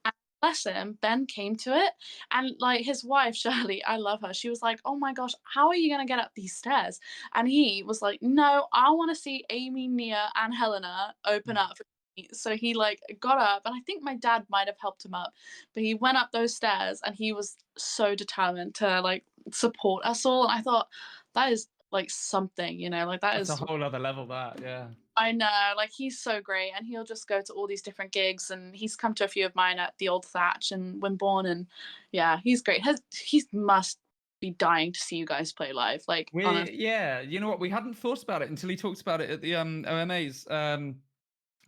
And bless him, Ben came to it, and like his wife Shirley, I love her. She was like, "Oh my gosh, how are you gonna get up these stairs?" And he was like, "No, I want to see Amy, Nia, and Helena open up for me." So he like got up, and I think my dad might have helped him up, but he went up those stairs, and he was so determined to like support us all. And I thought that is like something, like that That's is. a whole other level. That I know, like he's so great, and he'll just go to all these different gigs, and he's come to a few of mine at the Old Thatch and Wimborne, and yeah, he's great. He must be dying to see you guys play live. Like, honestly. You know what? We hadn't thought about it until he talked about it at the OMAs.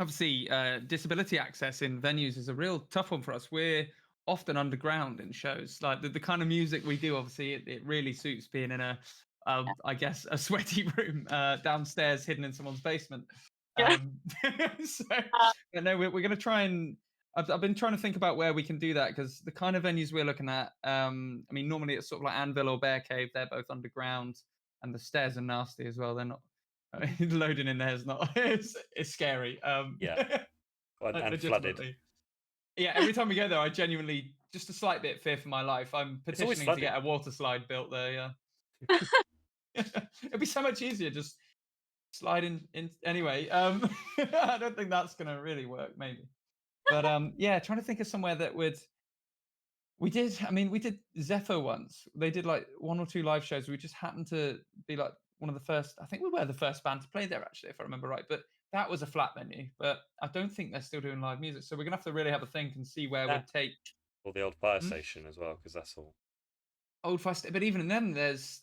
Obviously, disability access in venues is a real tough one for us. We're often underground in shows. Like the kind of music we do, obviously, it really suits being in I guess, a sweaty room downstairs, hidden in someone's basement. Yeah. So, but no, we're going to try and. I've been trying to think about where we can do that because the kind of venues we're looking at. I mean, normally it's sort of like Anvil or Bear Cave. They're both underground, and the stairs are nasty as well. They're not. Loading in there is not. It's scary. Yeah. And flooded. Yeah, every time we go there, I genuinely just a slight bit fear for my life. I'm petitioning to get a water slide built there. Yeah. It'd be so much easier just sliding in anyway. I don't think that's gonna really work, maybe. But yeah, trying to think of somewhere that we did Zephyr once. They did like 1 or 2 live shows. We just happened to be like one of the first. I think we were the first band to play there, actually, if I remember right. But that was a flat venue. But I don't think they're still doing live music. So we're gonna have to really have a think and see where we'd take. Or the old fire station as well, because that's all. Old fire station, but even in them, there's.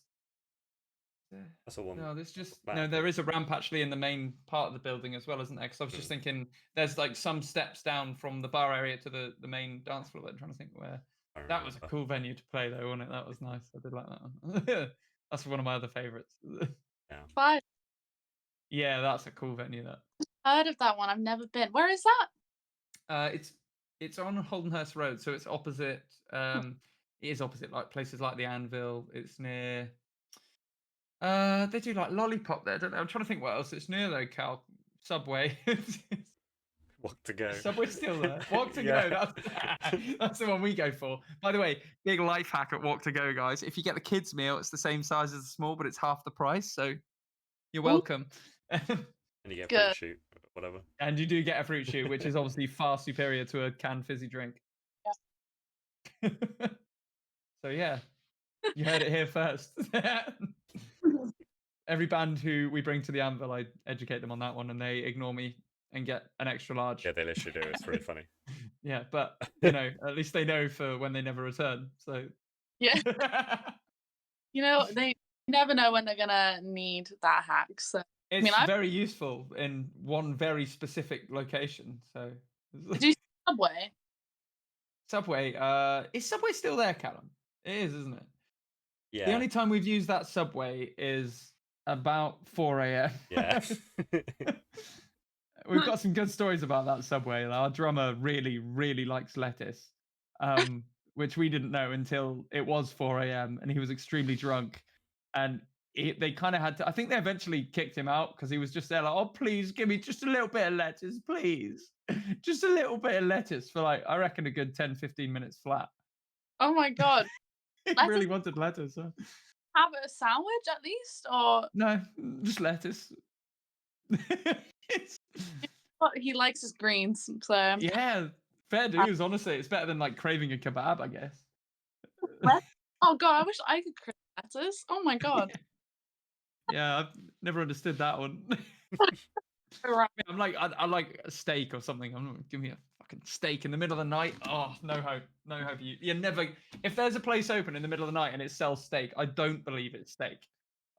That's a one. No, there's just there is a ramp actually in the main part of the building as well, isn't there? Because I was just thinking there's like some steps down from the bar area to the main dance floor. I'm trying to think where. That was a cool venue to play though, wasn't it? That was nice. I did like that one. That's one of my other favorites. Yeah. Fine. Yeah, that's a cool venue. That. Heard of that one? I've never been. Where is that? It's on Holdenhurst Road, so it's opposite. It is opposite like places like the Anvil. It's near. They do like Lollipop there, don't they? I'm trying to think what else. It's near though, Cal. Subway. Walk to go. Subway's still there. Walk to go. That's the one we go for. By the way, big life hack at Walk to Go, guys. If you get the kids meal, it's the same size as the small, but it's half the price. So you're welcome. And you get a fruit shoot, whatever. And you do get a fruit shoot, which is obviously far superior to a canned fizzy drink. Yeah. So yeah, you heard it here first. Every band who we bring to the Anvil, I educate them on that one, and they ignore me and get an extra large. Yeah, they literally do. It's really funny. Yeah, but at least they know for when they never return. So yeah, they never know when they're gonna need that hack. So it's very useful in one very specific location. So did you see Subway? Subway, is Subway still there, Callum? It is, isn't it? Yeah. The only time we've used that Subway is about 4 a.m. Yeah. We've got some good stories about that Subway. Our drummer really, really likes lettuce, which we didn't know until it was 4 a.m. and he was extremely drunk. And they kind of had to. I think they eventually kicked him out because he was just there like, oh, please give me just a little bit of lettuce, please. Just a little bit of lettuce for like, I reckon a good 10, 15 minutes flat. Oh my god. He Lettuce, really wanted lettuce. Huh? have a sandwich at least, or No, just lettuce. It's- he likes his greens. So yeah, fair dues. Honestly, it's better than like craving a kebab, I guess. oh god, I wish I could crave lettuce. Oh my god. Yeah, I've never understood that one. Right. I'm like, I like a steak or something. I'm not give me a fucking steak in the middle of the night. Oh, no hope, no hope. You never. If there's a place open in the middle of the night and it sells steak, I don't believe it's steak.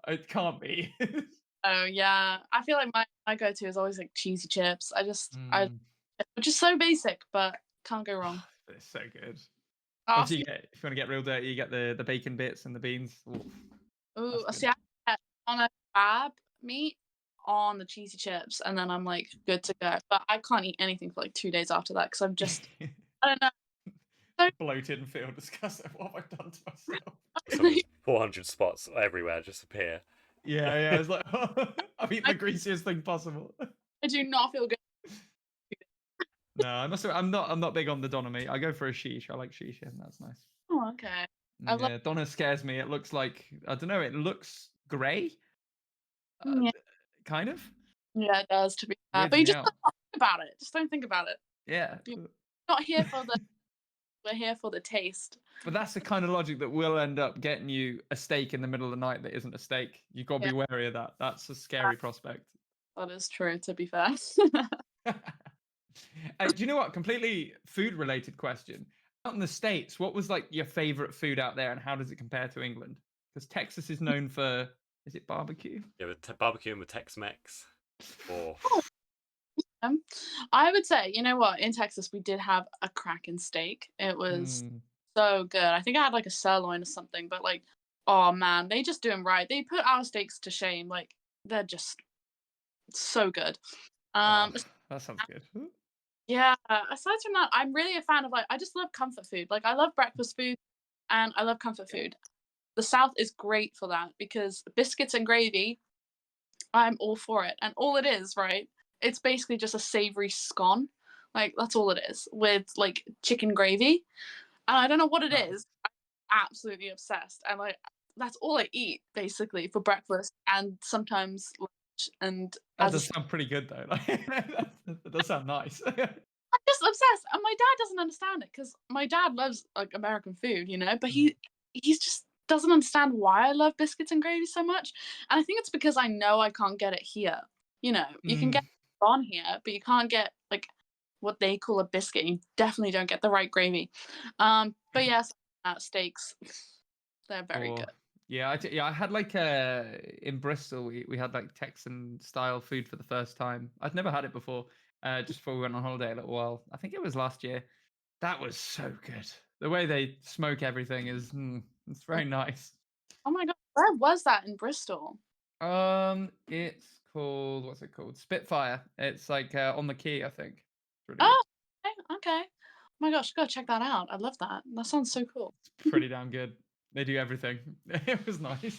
It can't be. Oh yeah, I feel like my go-to is always like cheesy chips. Mm, Which is so basic, but can't go wrong. it's so good. Oh, Obviously, if you want to get real dirty, you get the bacon bits and the beans. Ooh, ooh, that's see, good. I get on a kebab meat on the cheesy chips, and then I'm like good to go. But I can't eat anything for like 2 days after that because I'm just I don't know. So Bloated and feel disgusting. What have I done to myself? Some of those 400 spots everywhere just appear. Yeah, it's like I've eaten the greasiest thing possible. I do not feel good. No, I must. I'm not big on the doner meat. I go for a sheesh. I like sheesh, and that's nice. Oh, okay. I love. Yeah, doner scares me. It looks like I don't know. It looks grey, Yeah, kind of yeah, it does. To be fair, weirds but you me just out. don't think about it. Just don't think about it. Yeah, You're not here for the. We're here for the taste. but that's the kind of logic that will end up getting you a steak in the middle of the night that isn't a steak. You've got to Yeah, be wary of that. That's a scary prospect. that is true. To be fair. Do you know what? Completely food related question. Out in the States, what was like your favorite food out there and how does it compare to England? Because Texas is known for, is it barbecue? Yeah, with barbecue and with Tex-Mex. Or I would say, you know what? In Texas, we did have a Kraken steak. It was Mm, so good. I think I had like a sirloin or something, but like, oh man, they just do them right. They put our steaks to shame. Like, they're just so good. oh, Um, that sounds good. yeah. Aside from that, I'm really a fan of like I just love comfort food. Like I love breakfast food, and I love comfort food. The South is great for that because biscuits and gravy, I'm all for it. And all it is, right? It's basically just a savory scone. Like that's all it is with like chicken gravy. And I don't know what it Nice. is. I'm absolutely obsessed. And like that's all I eat basically for breakfast and sometimes lunch and That as a does sound pretty good though. Like, that does sound nice. I'm just obsessed. And my dad doesn't understand it because my dad loves like American food, you know, but he's just doesn't understand why I love biscuits and gravy so much. And I think it's because I know I can't get it here. You know, you can Mm, get it on here, but you can't get like what they call a biscuit. You definitely don't get the right gravy. But yes, steaks, they're very or good. yeah, I had like in Bristol we had like Texan style food for the first time. I'd never had it before. Just before we went on holiday a little while. I think it was last year. That was so good. The way they smoke everything is it's very nice. Oh my god, where was that in Bristol? It's called what's it called? Spitfire. It's like on the quay, I think. It's really good. Oh, okay. Oh my gosh, gotta check that out. I love that. That sounds so cool. It's pretty damn good. They do everything. It was nice.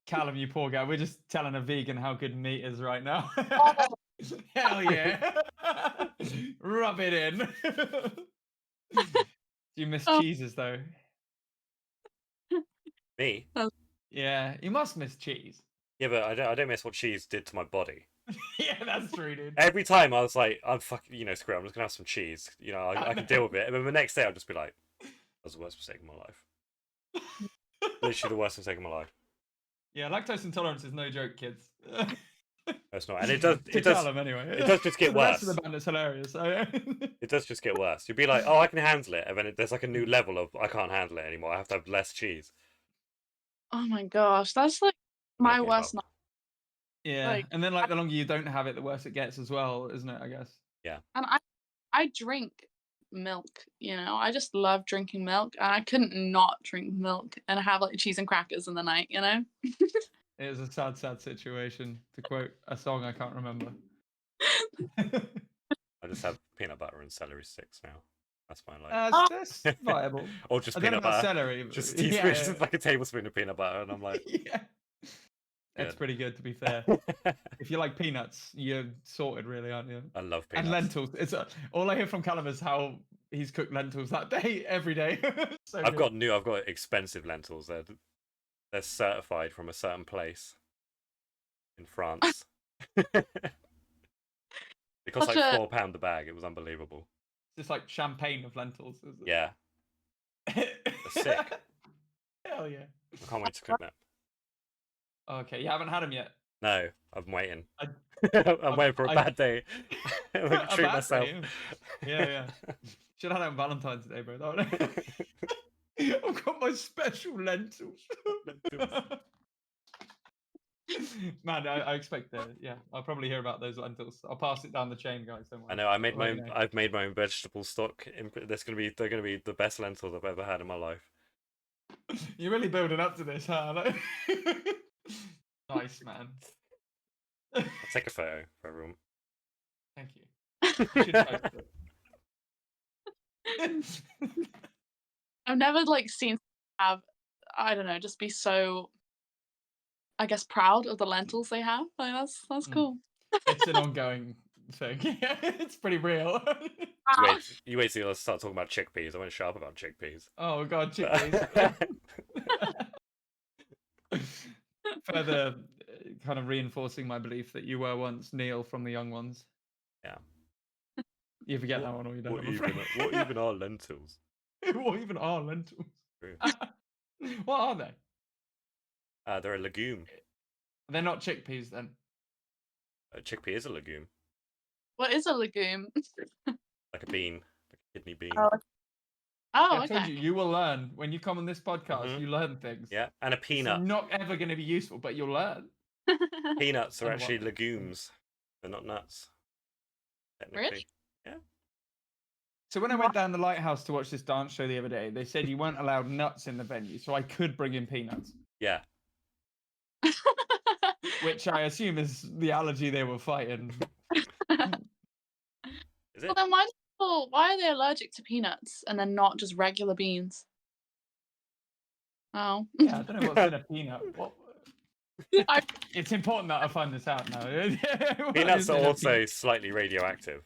Callum, you poor guy. We're just telling a vegan how good meat is right now. Oh, Hell yeah. Rub it in. Do you miss oh, cheeses though? me. Yeah, you must miss cheese. Yeah, but I don't miss what cheese did to my body. Yeah, that's true, dude. Every time I was like, I'm fucking, screw it, I'm just gonna have some cheese. I can deal with it. And then the next day I'll just be like, that was the worst mistake of my life. Literally the worst mistake of my life. Yeah, lactose intolerance is no joke, kids. No, it's not, and it does. To It does. Callum, anyway. It does just get The rest worse. of the band is hilarious. It does just get worse. You'll be like, oh, I can handle it, and then there's like a new level of I can't handle it anymore. I have to have less cheese. oh my gosh, that's like And I my gave worst up. Yeah, like and then like the longer you don't have it, the worse it gets as well, isn't it? I guess. Yeah. and I drink milk, you know. I just love drinking milk and I couldn't not drink milk and have like cheese and crackers in the night, you know. It is a sad, sad situation. To quote a song I can't remember. I just have peanut butter and celery sticks now. That's fine. Like, That's viable. or just I don't know peanut about butter. celery. Just But teaspoon, yeah, just like a tablespoon of peanut butter, and I'm like, yeah. That's good. pretty good, to be fair. If you like peanuts, you're sorted, really, aren't you? I love And peanuts. lentils. It's all I hear from Callum is how he's cooked lentils that day, every day. So I've good. got expensive lentils. They're certified from a certain place in France. It cost Such like a £4 a bag. It was unbelievable. It's just like champagne of lentils, isn't it? Yeah, they're sick. Hell yeah. I can't wait to cook them. Okay, you haven't had them yet. No, I'm waiting. I- I'm waiting for a bad day. I'm gonna A treat bad myself. day, yeah. Should have had it on Valentine's Day, bro. I've got my special lentils. Man, I expect I'll probably hear about those lentils. I'll pass it down the chain, guys. Don't worry. I know. I'll let you know. I've made my own vegetable stock. They're gonna be the best lentils I've ever had in my life. You're really building up to this, huh? Nice, man. I'll take a photo for everyone. Thank you. You should post it. I've never like seen have I don't know, just be so I guess proud of the lentils they have. Like that's cool. It's an ongoing thing. It's pretty real. You wait till I start talking about chickpeas. I won't shut up about chickpeas. Oh god, chickpeas. Further kind of reinforcing my belief that you were once Neil from the Young Ones. Yeah. You forget that one, or you don't. What even are lentils? What even are lentils? True. What are they? They're a legume. They're not chickpeas then. A chickpea is a legume, What is a legume? like a bean, like a kidney bean. Oh, I told okay. you will learn when you come on this podcast. Mhm. You learn things. Yeah, and a It's peanut. not ever going to be useful, but you'll learn. Peanuts are And actually what? legumes. They're not nuts. Technically. Really? Yeah. So when I went down the lighthouse to watch this dance show the other day, they said you weren't allowed nuts in the venue, so I could bring in peanuts, Yeah. which I assume is the allergy they were fighting. Is Well, it? then why are they allergic to peanuts and then not just regular beans? Oh. Yeah, I don't know what's in a peanut. What? I- It's important that I find this out now. What Peanuts is are in a also peanut? slightly radioactive.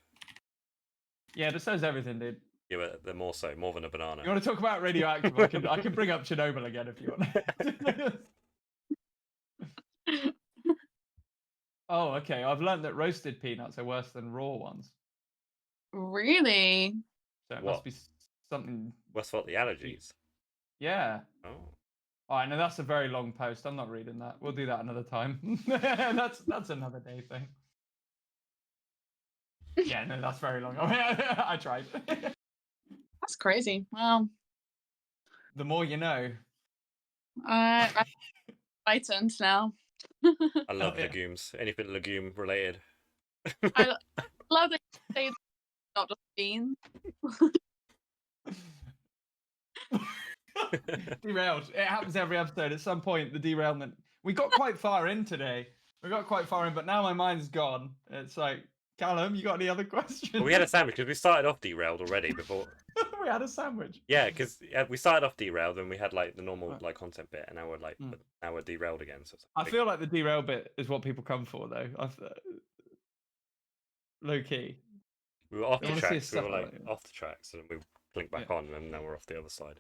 Yeah, this says everything, dude. Yeah, but they're more than a banana. You want to talk about radioactive? I can bring up Chernobyl again if you want. Oh, okay. I've learned that roasted peanuts are worse than raw ones. Really? So it What? must be something. What's about the allergies? Yeah. Oh. All right, now that's a very long post. I'm not reading that. We'll do that another time. That's another day thing. Yeah, no, that's very long. I tried. That's crazy. Well, The more you know. I'm frightened now. I love yeah. legumes. Anything legume related. I love that you say it's not just beans. Derailed. It happens every episode. At some point, the derailment. We got quite far in today. But now my mind's gone. It's like, Callum, you got any other questions? But we had a sandwich because we started off derailed already before. We had a sandwich. Yeah, because we started off derailed and we had like the normal Right. like content bit, and now we're like now we're derailed again. So it's I feel like the derail bit is what people come for, though. Low key. we were off They the wanna see tracks. We stuff were like like that, yeah. off the tracks, and we clinked back Yeah. on, and now we're off the other side.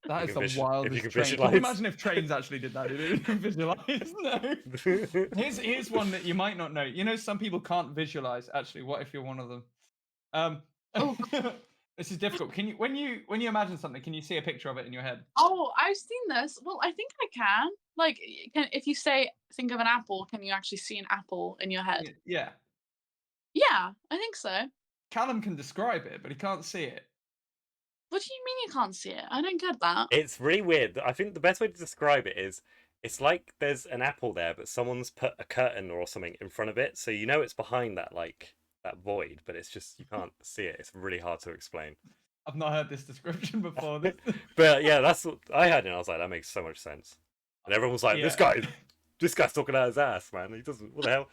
That You is can the wildest if you can train. Can visualize. you imagine if trains actually did that? You can visualize. No. Here's one that you might not know. You know, some people can't visualize. Actually, what if you're one of them? Oh. This is difficult. Can you when you imagine something, can you see a picture of it in your head? Oh, I've seen this. Well, I think I can. Like, if you think of an apple, can you actually see an apple in your head? Yeah. Yeah, I think so. Callum can describe it, but he can't see it. What do you mean you can't see it? I don't get that. It's really weird. I think the best way to describe it is it's like there's an apple there, but someone's put a curtain or something in front of it, so you know it's behind that that void, but it's just you can't see it. It's really hard to explain. I've not heard this description before. But yeah, that's what I heard, and I was like, that makes so much sense. And everyone was like, Yeah. this guy's talking out his ass, man. He doesn't. What the hell?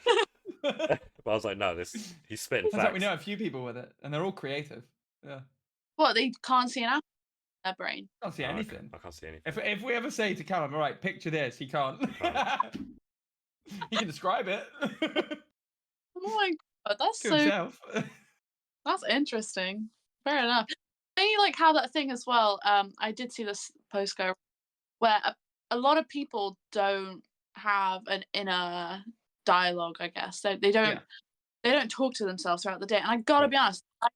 But I was like, no, he's spitting Turns out we facts. know a few people with it, and they're all creative. Yeah, What, they can't see an apple in their brain? can't see No, anything. I can't see anything. If we ever say to Callum, all right, picture this, he can't. He can describe it Oh my god, that's to so himself. that's interesting. Fair enough. I like how that thing as well. I did see this post go where a lot of people don't have an inner dialogue. I guess they don't Yeah. they don't talk to themselves throughout the day. And I gotta Mm. be honest, I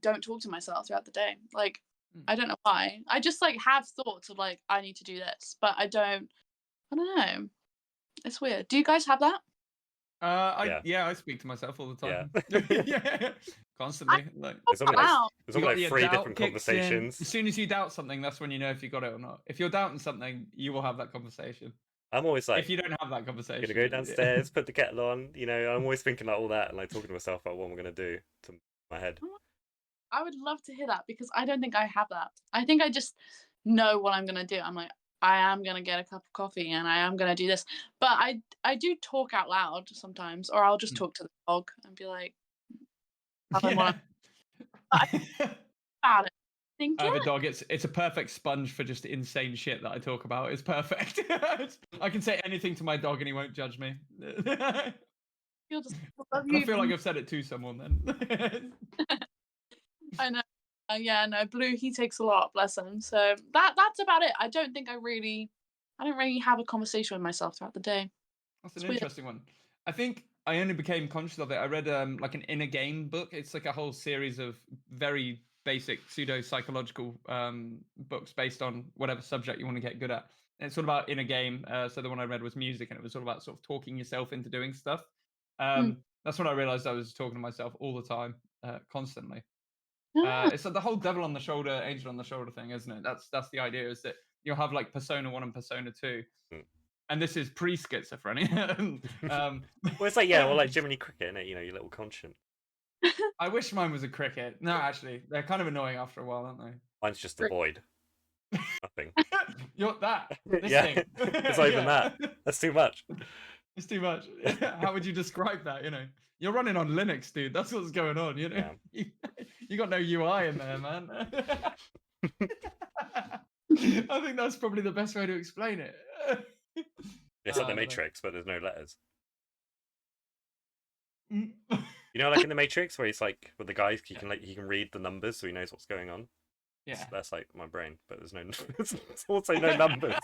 don't talk to myself throughout the day. Like Mm. I don't know why. I just like have thoughts of like I need to do this, but I don't know. It's weird. Do you guys have that? I speak to myself all the time. Yeah. Yeah, constantly. Like, There's something Wow. there's you something got like your 3 doubt different kicks in. conversations. As soon as you doubt something, that's when you know if you got it or not. If you're doubting something, you will have that conversation. I'm always like, If you don't have that conversation, gonna go downstairs, put the kettle on. You know, I'm always thinking like all that and like talking to myself about what I'm gonna do to my head. I would love to hear that because I don't think I have that. I think I just know what I'm gonna do. I'm like, I am gonna get a cup of coffee and I am gonna do this. But I do talk out loud sometimes, or I'll just talk to the dog and be like, tell him what I'm about it. I have a dog. It's a perfect sponge for just insane shit that I talk about. It's perfect. I can say anything to my dog and he won't judge me. You'll just love And I you. feel like I've said it to someone then. I know. Yeah, no, Blue, he takes a lot, bless him. So that's about it. I don't really have a conversation with myself throughout the day. That's It's an weird. interesting one. I think I only became conscious of it. I read like an inner game book. It's like a whole series of very basic pseudo psychological books based on whatever subject you want to get good at. And it's all about inner game. So the one I read was music, and it was all about sort of talking yourself into doing stuff. That's when I realized I was talking to myself all the time, constantly. Ah, It's like the whole devil on the shoulder, angel on the shoulder thing, isn't it? That's the idea. Is that you'll have like persona 1 and persona 2, Mm. and this is pre-schizophrenia. Well, it's like like Jiminy Cricket, innit? You know, your little conscience. I wish mine was a cricket. No, actually, they're kind of annoying after a while, aren't they? Mine's just a void. Nothing. You're that. This Yeah, thing. it's not even that. That's too much. It's too much. How would you describe that? You know, you're running on Linux, dude. That's what's going on. You know, you got no UI in there, man. I think that's probably the best way to explain it. It's like the Matrix, but there's no letters. Mm. You know, like in the Matrix, where he's like with the guys, he can read the numbers, so he knows what's going on. Yeah, that's like my brain, but there's no. There's also no numbers.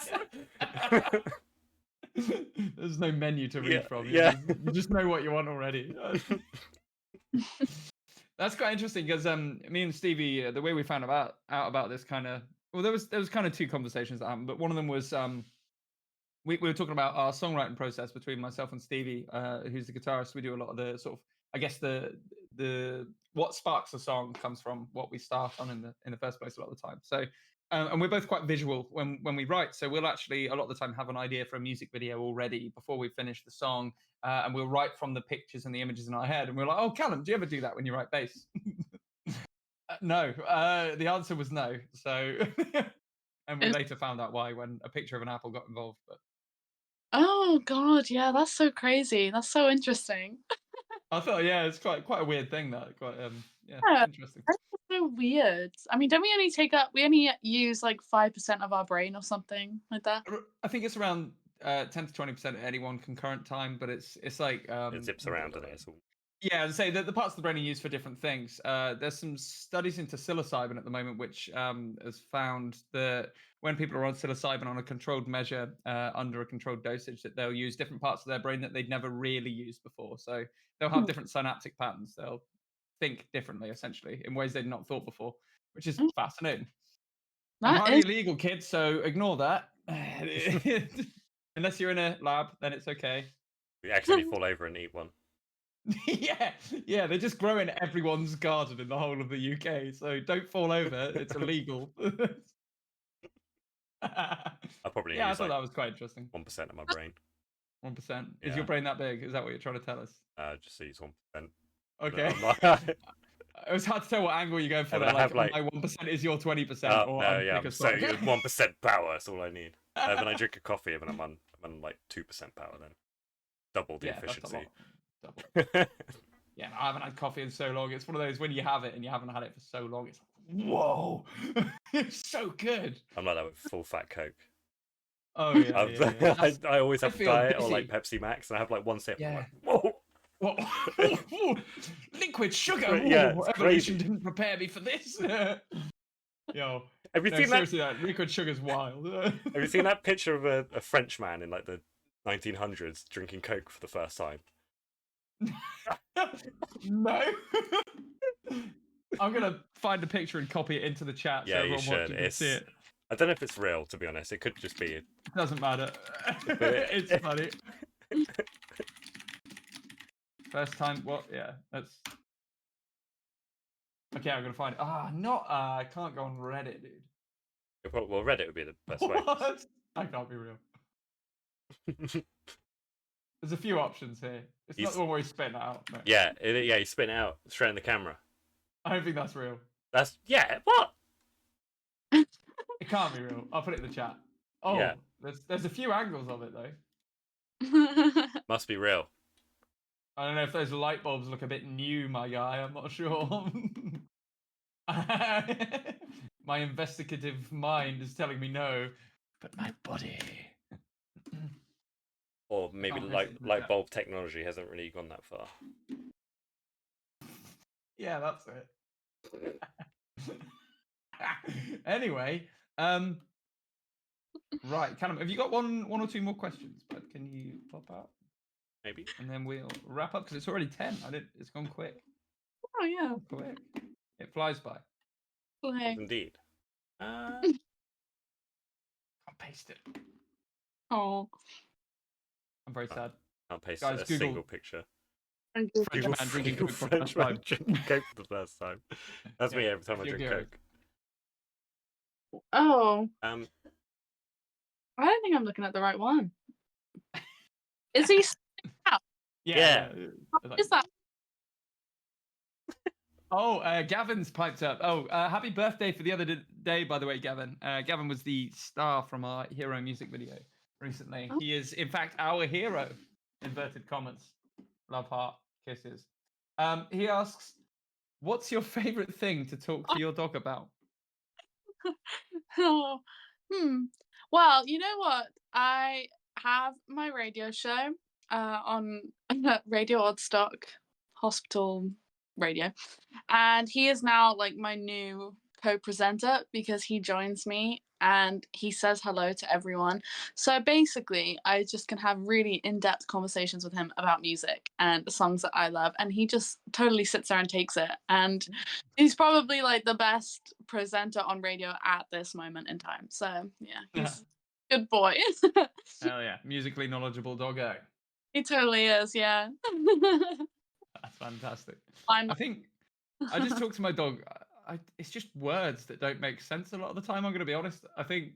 There's no menu to read from. Yeah, you just know what you want already. That's quite interesting because me and Stevie, the way we found out about this kind of there was kind of 2 conversations that happened, but one of them was we were talking about our songwriting process between myself and Stevie, who's the guitarist. We do a lot of the sort of, I guess the what sparks a song comes from what we start on in the first place a lot of the time. So and we're both quite visual when we write. So we'll actually a lot of the time have an idea for a music video already before we finish the song, and we'll write from the pictures and the images in our head. And we're like, oh, Callum, do you ever do that when you write bass? No. The answer was no. So, and we later found out why when a picture of an apple got involved. But oh god, yeah, that's so crazy. That's so interesting. I thought, yeah, it's quite a weird thing that quite Yeah, interesting. that's so weird. I mean, don't we only use like 5% of our brain or something like that? I think it's around 10 to 20% at any one concurrent time, but it's like it zips around, and it's all. Yeah, I'd say that the parts of the brain are used for different things. There's some studies into psilocybin at the moment, which has found that when people are on psilocybin on a controlled measure under a controlled dosage, that they'll use different parts of their brain that they'd never really used before. So they'll have different synaptic patterns. They'll think differently, essentially, in ways they'd not thought before, which is fascinating. And highly illegal, kids, so ignore that. Unless you're in a lab, then it's okay. We actually fall over and eat one. yeah, they just grow in everyone's garden in the whole of the UK, so don't fall over. It's illegal. I probably I use thought like that was quite interesting. 1% of my brain. 1%. Is your brain that big? Is that what you're trying to tell us? Just use 1%. Okay. It was hard to tell what angle you're going for. Yeah, like, my 1% is your 20%. Or no, yeah, so 1% power. That's all I need. When I drink a coffee, when I'm on like 2% power, then double the efficiency. Yeah, I haven't had coffee in so long. It's one of those when you have it and you haven't had it for so long. It's like, whoa, it's so good. I'm like that with full fat Coke. Oh yeah. I always have I a feel diet or like dizzy. Pepsi Max, and I have like one sip. Yeah. I'm like, whoa. Whoa. Liquid sugar. Yeah, Ooh, it's evolution crazy. didn't prepare me for this. Yo, Have you no, seen that? seriously, that liquid sugar's wild. Have you seen that picture of a French man in like the 1900s drinking Coke for the first time? No. I'm gonna find a picture and copy it into the chat so Yeah, you everyone should. watching can see it. I don't know if it's real, to be honest. It could just be. It doesn't matter. But It's funny. First time. What? Yeah, that's. Okay, I'm gonna find it. I can't go on Reddit, dude. Well, Reddit would be the best way. What? That can't be real. There's a few options here. It's not the one where you spit it out. No. Yeah, you spin it out straight in the camera. I don't think that's real. What? It can't be real. I'll put it in the chat. Oh, Yeah. there's a few angles of it though. Must be real. I don't know if those light bulbs look a bit new, my guy. I'm not sure. My investigative mind is telling me no, but my body. Or maybe light bulb technology hasn't really gone that far. Yeah, that's it. Anyway, right, Callum, have you got one or two more questions? But can you pop out? Maybe. And then we'll wrap up because it's already 10. It's gone quick. Oh yeah. Quick. It flies by. Okay. Indeed. I'll paste it. Oh. I'm very sad. I'll paste Guys, a Google. single picture. French man drinking Coke for the French first man time. drinking Coke for the first time. That's me every time I you're drink good. Coke. Oh. I don't think I'm looking at the right one. Is he? Yeah. What is that? Oh, Gavin's piped up. Oh, happy birthday for the other day, by the way, Gavin. Gavin was the star from our hero music video recently. Oh. He is, in fact, our hero. Inverted commas. Love heart. Kisses. He asks, what's your favorite thing to talk to your dog about? Oh. Well, you know what? I have my radio show on Radio Oddstock Hospital Radio, and he is now like my new co-presenter because he joins me and he says hello to everyone. So basically, I just can have really in-depth conversations with him about music and the songs that I love, and he just totally sits there and takes it. And he's probably like the best presenter on radio at this moment in time. So yeah, he's a good boy. Hell yeah, musically knowledgeable doggo. He totally is, yeah. That's fantastic. I'm I think I just talk to my dog. It's just words that don't make sense a lot of the time. I'm going to be honest. I think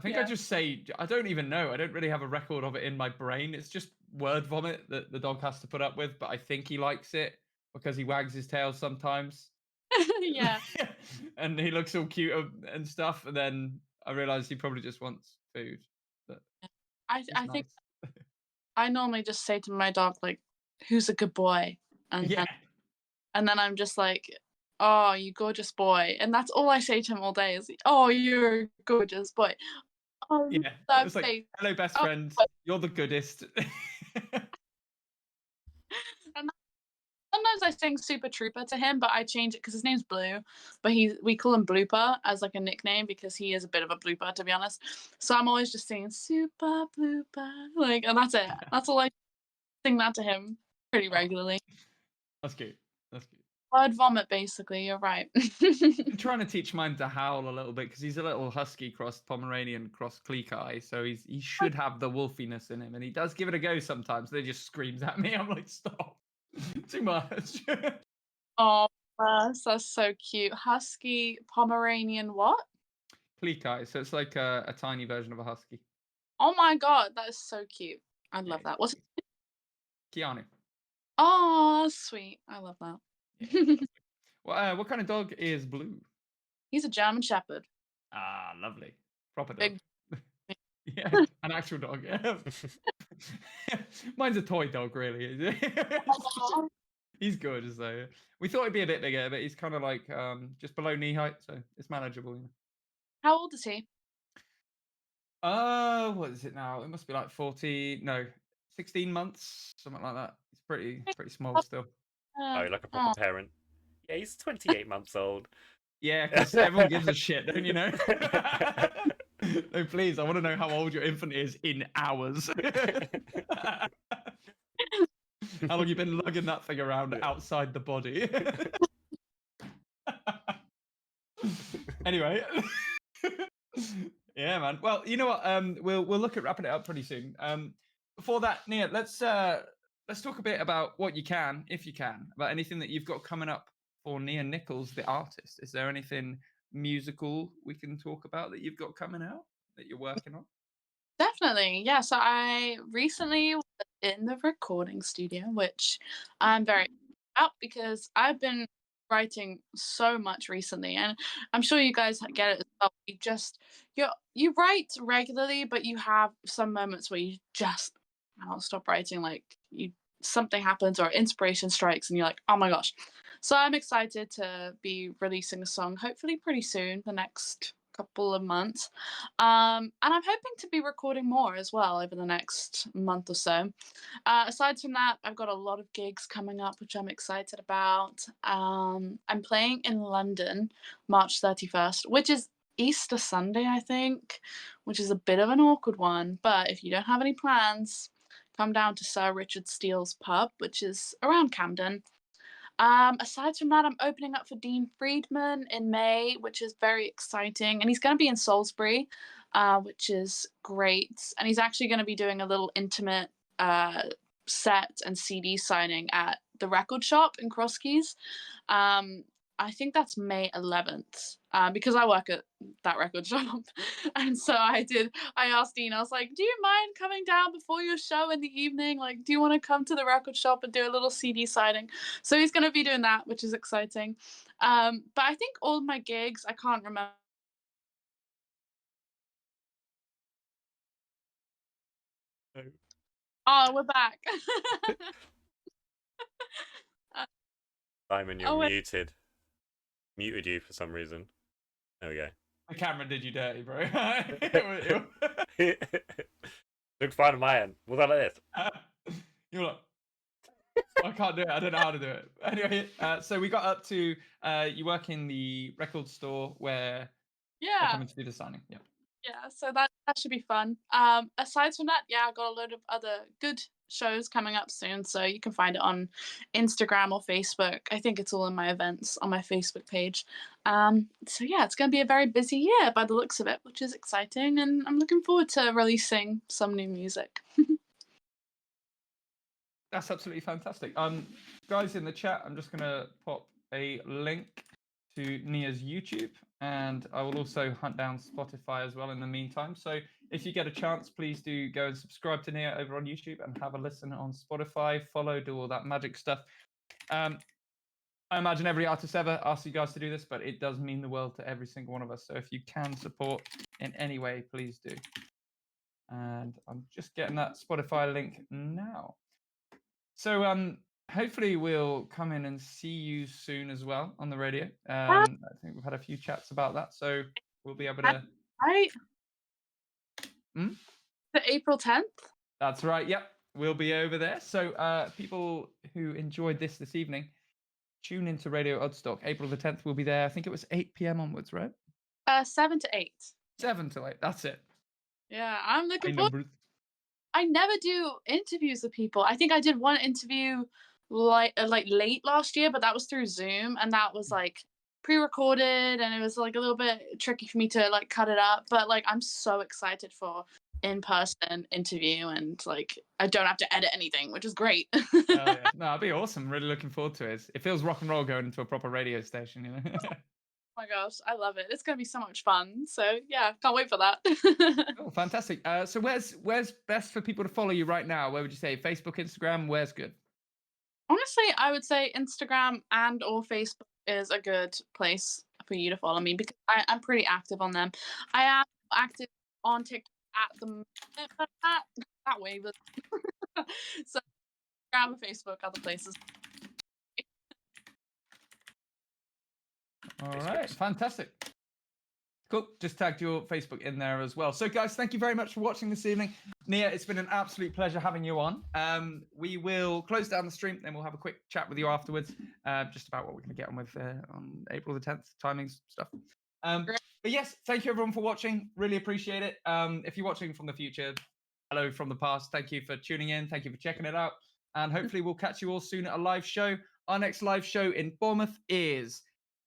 Yeah. I just say, I don't even know. I don't really have a record of it in my brain. It's just word vomit that the dog has to put up with. But I think he likes it because he wags his tail sometimes. Yeah. And he looks all cute and stuff. And then I realize he probably just wants food. But I it's think nice. I normally just say to my dog like, "Who's a good boy?" Yeah. And then I'm just like, "Oh, you gorgeous boy," and that's all I say to him all day is, "Oh, you're a gorgeous boy." Oh, Yeah. that It's like, face. hello, best Oh, friend. You're the goodest. Sometimes I sing Super Trooper to him, but I change it because his name's Blue, but we call him Blooper as like a nickname because he is a bit of a blooper, to be honest. So I'm always just singing Super Blooper, like, and that's it. That's all I sing that to him pretty regularly. That's cute. That's cute. Word vomit, basically. You're right. I'm trying to teach mine to howl a little bit because he's a little husky crossed Pomeranian crossed Cleek-eye, so he should have the wolfiness in him, and he does give it a go sometimes. They just screams at me. I'm like, stop, too much. Oh, that's so cute. Husky Pomeranian what? Cleek-eye, so it's like a tiny version of a husky. Oh my god, that is so cute. I love Yeah, that. What's Keanu. Oh, sweet. I love that. Well, what kind of dog is Blue? He's a German Shepherd. Ah, lovely. Proper dog. Big. Yeah, an actual dog. Yeah. Mine's a toy dog, really. He's good, so we thought he'd be a bit bigger, but he's kind of like just below knee height, so it's manageable. How old is he? What is it now? It must be like 40, no, 16 months, something like that. It's pretty small still. Oh, like a proper Oh, parent. Yeah, he's 28 months old. Yeah, because everyone gives a shit, don't you know? No, please, I want to know how old your infant is in hours. How long you been lugging that thing around outside the body? Anyway. Yeah, man. Well, you know what? We'll look at wrapping it up pretty soon. Before that, Nia, let's talk a bit about what you can, if you can, about anything that you've got coming up for Nia Nichols, the artist. Is there anything musical we can talk about that you've got coming out that you're working on? definitely. Yeah. So I recently was in the recording studio, which I'm very about because I've been writing so much recently, and I'm sure you guys get it as well. You write regularly, but you have some moments where you just cannot stop writing. Like you something happens or inspiration strikes, and you're like, oh my gosh. So I'm excited to be releasing a song, hopefully pretty soon, the next couple of months. And I'm hoping to be recording more as well over the next month or so. Aside from that, I've got a lot of gigs coming up, which I'm excited about. I'm playing in London March 31st, which is Easter Sunday, I think, which is a bit of an awkward one. But if you don't have any plans, come down to Sir Richard Steele's pub, which is around Camden. Aside from that, I'm opening up for Dean Friedman in May, which is very exciting. And he's going to be in Salisbury, which is great. And he's actually going to be doing a little intimate uh, set and CD signing at the record shop in Crosskeys. Um, I think that's May 11th because I work at that record shop. And so I asked Dean, I was like, do you mind coming down before your show in the evening? Like, do you want to come to the record shop and do a little CD signing? So he's going to be doing that, which is exciting. But I think all my gigs, I can't remember. Oh, we're back. Uh, Simon, you're oh, wait. muted. Muted you for some reason. There we go. The camera did you dirty, bro. Looks fine on my end. Was that like this? You're like, I can't do it. I don't know how to do it. Anyway, so we got up to you work in the record store where they're Yeah. coming to do the signing. Yeah. Yeah, so that should be fun. Aside from that, yeah, I got a load of other good shows coming up soon, so you can find it on Instagram or Facebook. I think it's all in my events on my Facebook page. So yeah, it's going to be a very busy year by the looks of it, which is exciting, and I'm looking forward to releasing some new music. That's absolutely fantastic. Guys in the chat, I'm just gonna pop a link to Nia's YouTube, and I will also hunt down Spotify as well in the meantime. So if you get a chance, please do go and subscribe to Nia over on YouTube and have a listen on Spotify. Follow, do all that magic stuff. I imagine every artist ever asks you guys to do this, but it does mean the world to every single one of us. So if you can support in any way, please do. And I'm just getting that Spotify link now. So hopefully we'll come in and see you soon as well on the radio. I think we've had a few chats about that, so we'll be able to. Right? Hmm? The April 10th? That's right. Yep, we'll be over there. So people who enjoyed this evening, tune into Radio Oddstock. April the 10th, we'll be there. I think it was 8 p.m. onwards, right? 7 to 8. 7 to 8. That's it. Yeah, I'm looking High forward. numbers. I never do interviews with people. I think I did one interview like late last year, but that was through Zoom, and that was like pre-recorded, and it was like a little bit tricky for me to like cut it up. But like I'm so excited for in-person interview, and like I don't have to edit anything, which is great. Oh, yeah. No, it'd be awesome. Really looking forward to it. It feels rock and roll going into a proper radio station, you know. Oh my gosh, I love it. It's gonna be so much fun. So yeah, can't wait for that. Oh, fantastic. So where's best for people to follow you right now? Where would you say? Facebook, Instagram, where's good? Honestly, I would say Instagram and or Facebook is a good place for you to follow me because I'm pretty active on them. I am active on TikTok at the moment, but that way. But so Instagram, Facebook, other places. All Facebook's- right, fantastic. Cool. Just tagged your Facebook in there as well. So, guys, thank you very much for watching this evening. Nia, it's been an absolute pleasure having you on. We will close down the stream, then we'll have a quick chat with you afterwards, just about what we're going to get on with on April the 10th, timings, stuff. But yes, thank you everyone for watching. Really appreciate it. If you're watching from the future, hello from the past. Thank you for tuning in. Thank you for checking it out. And hopefully we'll catch you all soon at a live show. Our next live show in Bournemouth is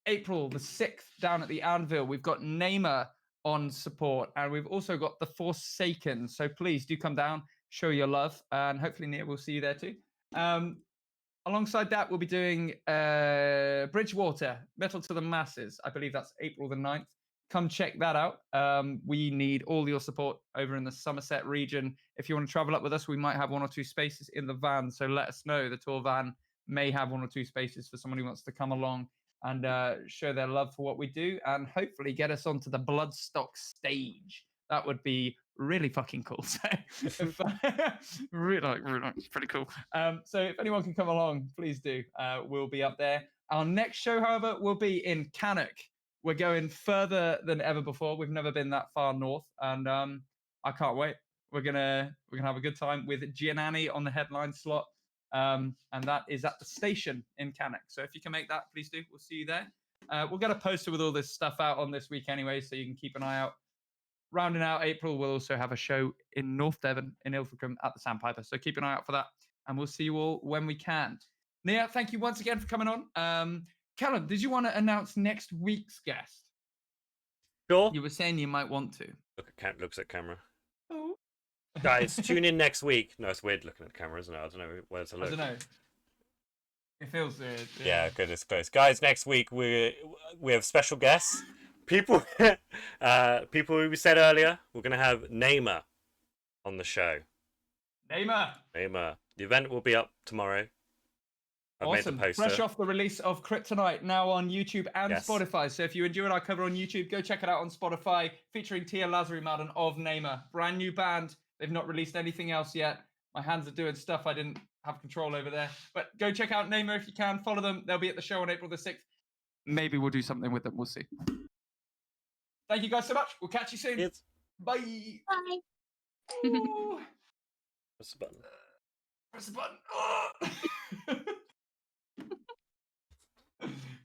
April the 6th down at the Anvil. We've got Neymar on support, and we've also got the Forsaken. So please do come down, show your love, and hopefully Nia will see you there too. Alongside that, we'll be doing Bridgewater, Metal to the Masses. I believe that's April the 9th. Come check that out. We need all your support over in the Somerset region. If you want to travel up with us, we might have 1 or 2 spaces in the van. So let us know. The tour van may have 1 or 2 spaces for someone who wants to come along and show their love for what we do, and hopefully get us onto the Bloodstock stage. That would be really fucking cool. So, really, it's pretty cool. So if anyone can come along, please do. We'll be up there. Our next show, however, will be in Cannock. We're going further than ever before. We've never been that far north, and I can't wait. We're gonna have a good time with Gianani on the headline slot. And that is at the station in Cannock. So if you can make that, please do. We'll see you there. We'll get a poster with all this stuff out on this week anyway, so you can keep an eye out. Rounding out April, we'll also have a show in North Devon, in Ilfracombe, at the Sandpiper. So keep an eye out for that, and we'll see you all when we can. Nia, thank you once again for coming on. Callum, did you want to announce next week's guest? Sure. You were saying you might want to. Looks at camera. Oh. Guys, tune in next week. No, it's weird looking at the camera, isn't it? I don't know where to look. I don't know. It feels weird. Yeah, good. It's close. Guys, next week we have special guests. People who we said earlier, we're going to have Neymar on the show. Neymar. The event will be up tomorrow. I've made the poster. Fresh off the release of Kryptonite, now on YouTube and Spotify. So if you enjoyed our cover on YouTube, go check it out on Spotify, featuring Tia Lazarumadan of Neymar. Brand new band. They've not released anything else yet. My hands are doing stuff I didn't have control over there. But go check out Neymar if you can. Follow them. They'll be at the show on April the 6th. Maybe we'll do something with them. We'll see. Thank you guys so much. We'll catch you soon. Yes. Bye. Bye. Press the button. Press the button. Oh.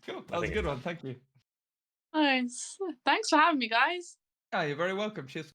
Cool. That was a good one. Thank you. Nice. Thanks for having me, guys. Yeah, you're very welcome. Cheers.